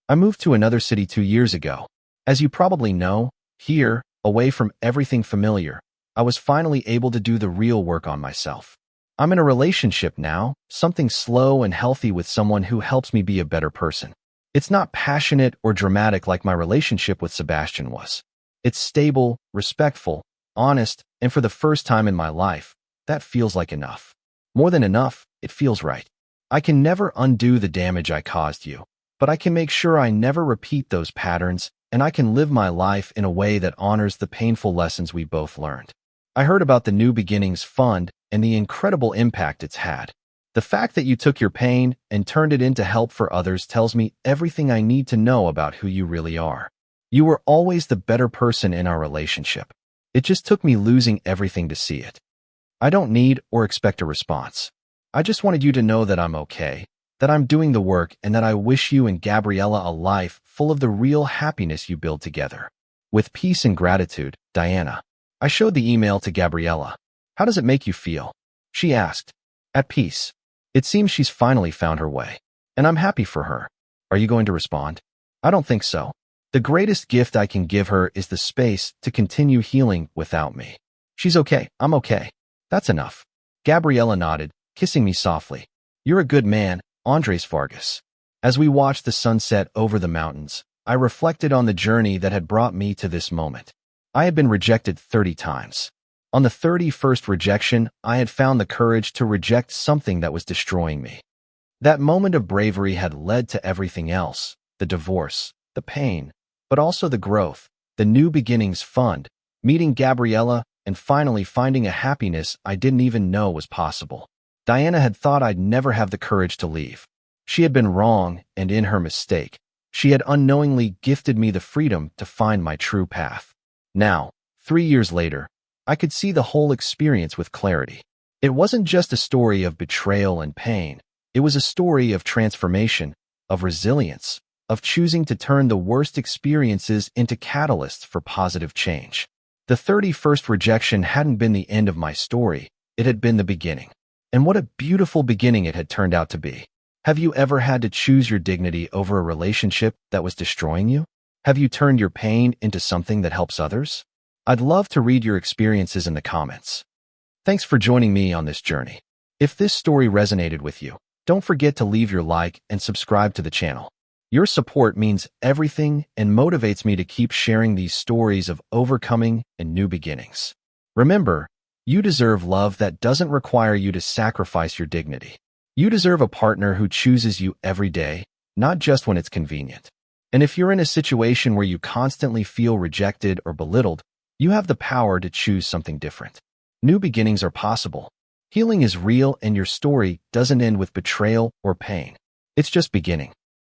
S1: I moved to another city 2 years ago. As you probably know, here, away from everything familiar, I was finally able to do the real work on myself. I'm in a relationship now, something slow and healthy with someone who helps me be a better person. It's not passionate or dramatic like my relationship with Sebastian was. It's stable, respectful, honest, and for the first time in my life, that feels like enough. More than enough, it feels right. I can never undo the damage I caused you, but I can make sure I never repeat those patterns, and I can live my life in a way that honors the painful lessons we both learned. I heard about the New Beginnings Fund and the incredible impact it's had. The fact that you took your pain and turned it into help for others tells me everything I need to know about who you really are. You were always the better person in our relationship. It just took me losing everything to see it. I don't need or expect a response. I just wanted you to know that I'm okay, that I'm doing the work, and that I wish you and Gabriella a life full of the real happiness you build together. With peace and gratitude, Diana. I showed the email to Gabriella. How does it make you feel? She asked. At peace. It seems she's finally found her way. And I'm happy for her. Are you going to respond? I don't think so. The greatest gift I can give her is the space to continue healing without me. She's okay. I'm okay. That's enough. Gabriella nodded, kissing me softly. You're a good man, Andres Vargas. As we watched the sunset over the mountains, I reflected on the journey that had brought me to this moment. I had been rejected 30 times. On the 31st rejection, I had found the courage to reject something that was destroying me. That moment of bravery had led to everything else, the divorce, the pain, but also the growth, the New Beginnings Fund, meeting Gabriella, and finally finding a happiness I didn't even know was possible. Diana had thought I'd never have the courage to leave. She had been wrong, and in her mistake, she had unknowingly gifted me the freedom to find my true path. Now, 3 years later, I could see the whole experience with clarity. It wasn't just a story of betrayal and pain. It was a story of transformation, of resilience, of choosing to turn the worst experiences into catalysts for positive change. The 31st rejection hadn't been the end of my story. It had been the beginning. And what a beautiful beginning it had turned out to be. Have you ever had to choose your dignity over a relationship that was destroying you? Have you turned your pain into something that helps others? I'd love to read your experiences in the comments. Thanks for joining me on this journey. If this story resonated with you, don't forget to leave your like and subscribe to the channel. Your support means everything and motivates me to keep sharing these stories of overcoming and new beginnings. Remember, you deserve love that doesn't require you to sacrifice your dignity. You deserve a partner who chooses you every day, not just when it's convenient. And if you're in a situation where you constantly feel rejected or belittled, you have the power to choose something different. New beginnings are possible. Healing is real, and your story doesn't end with betrayal or pain. It's just beginning.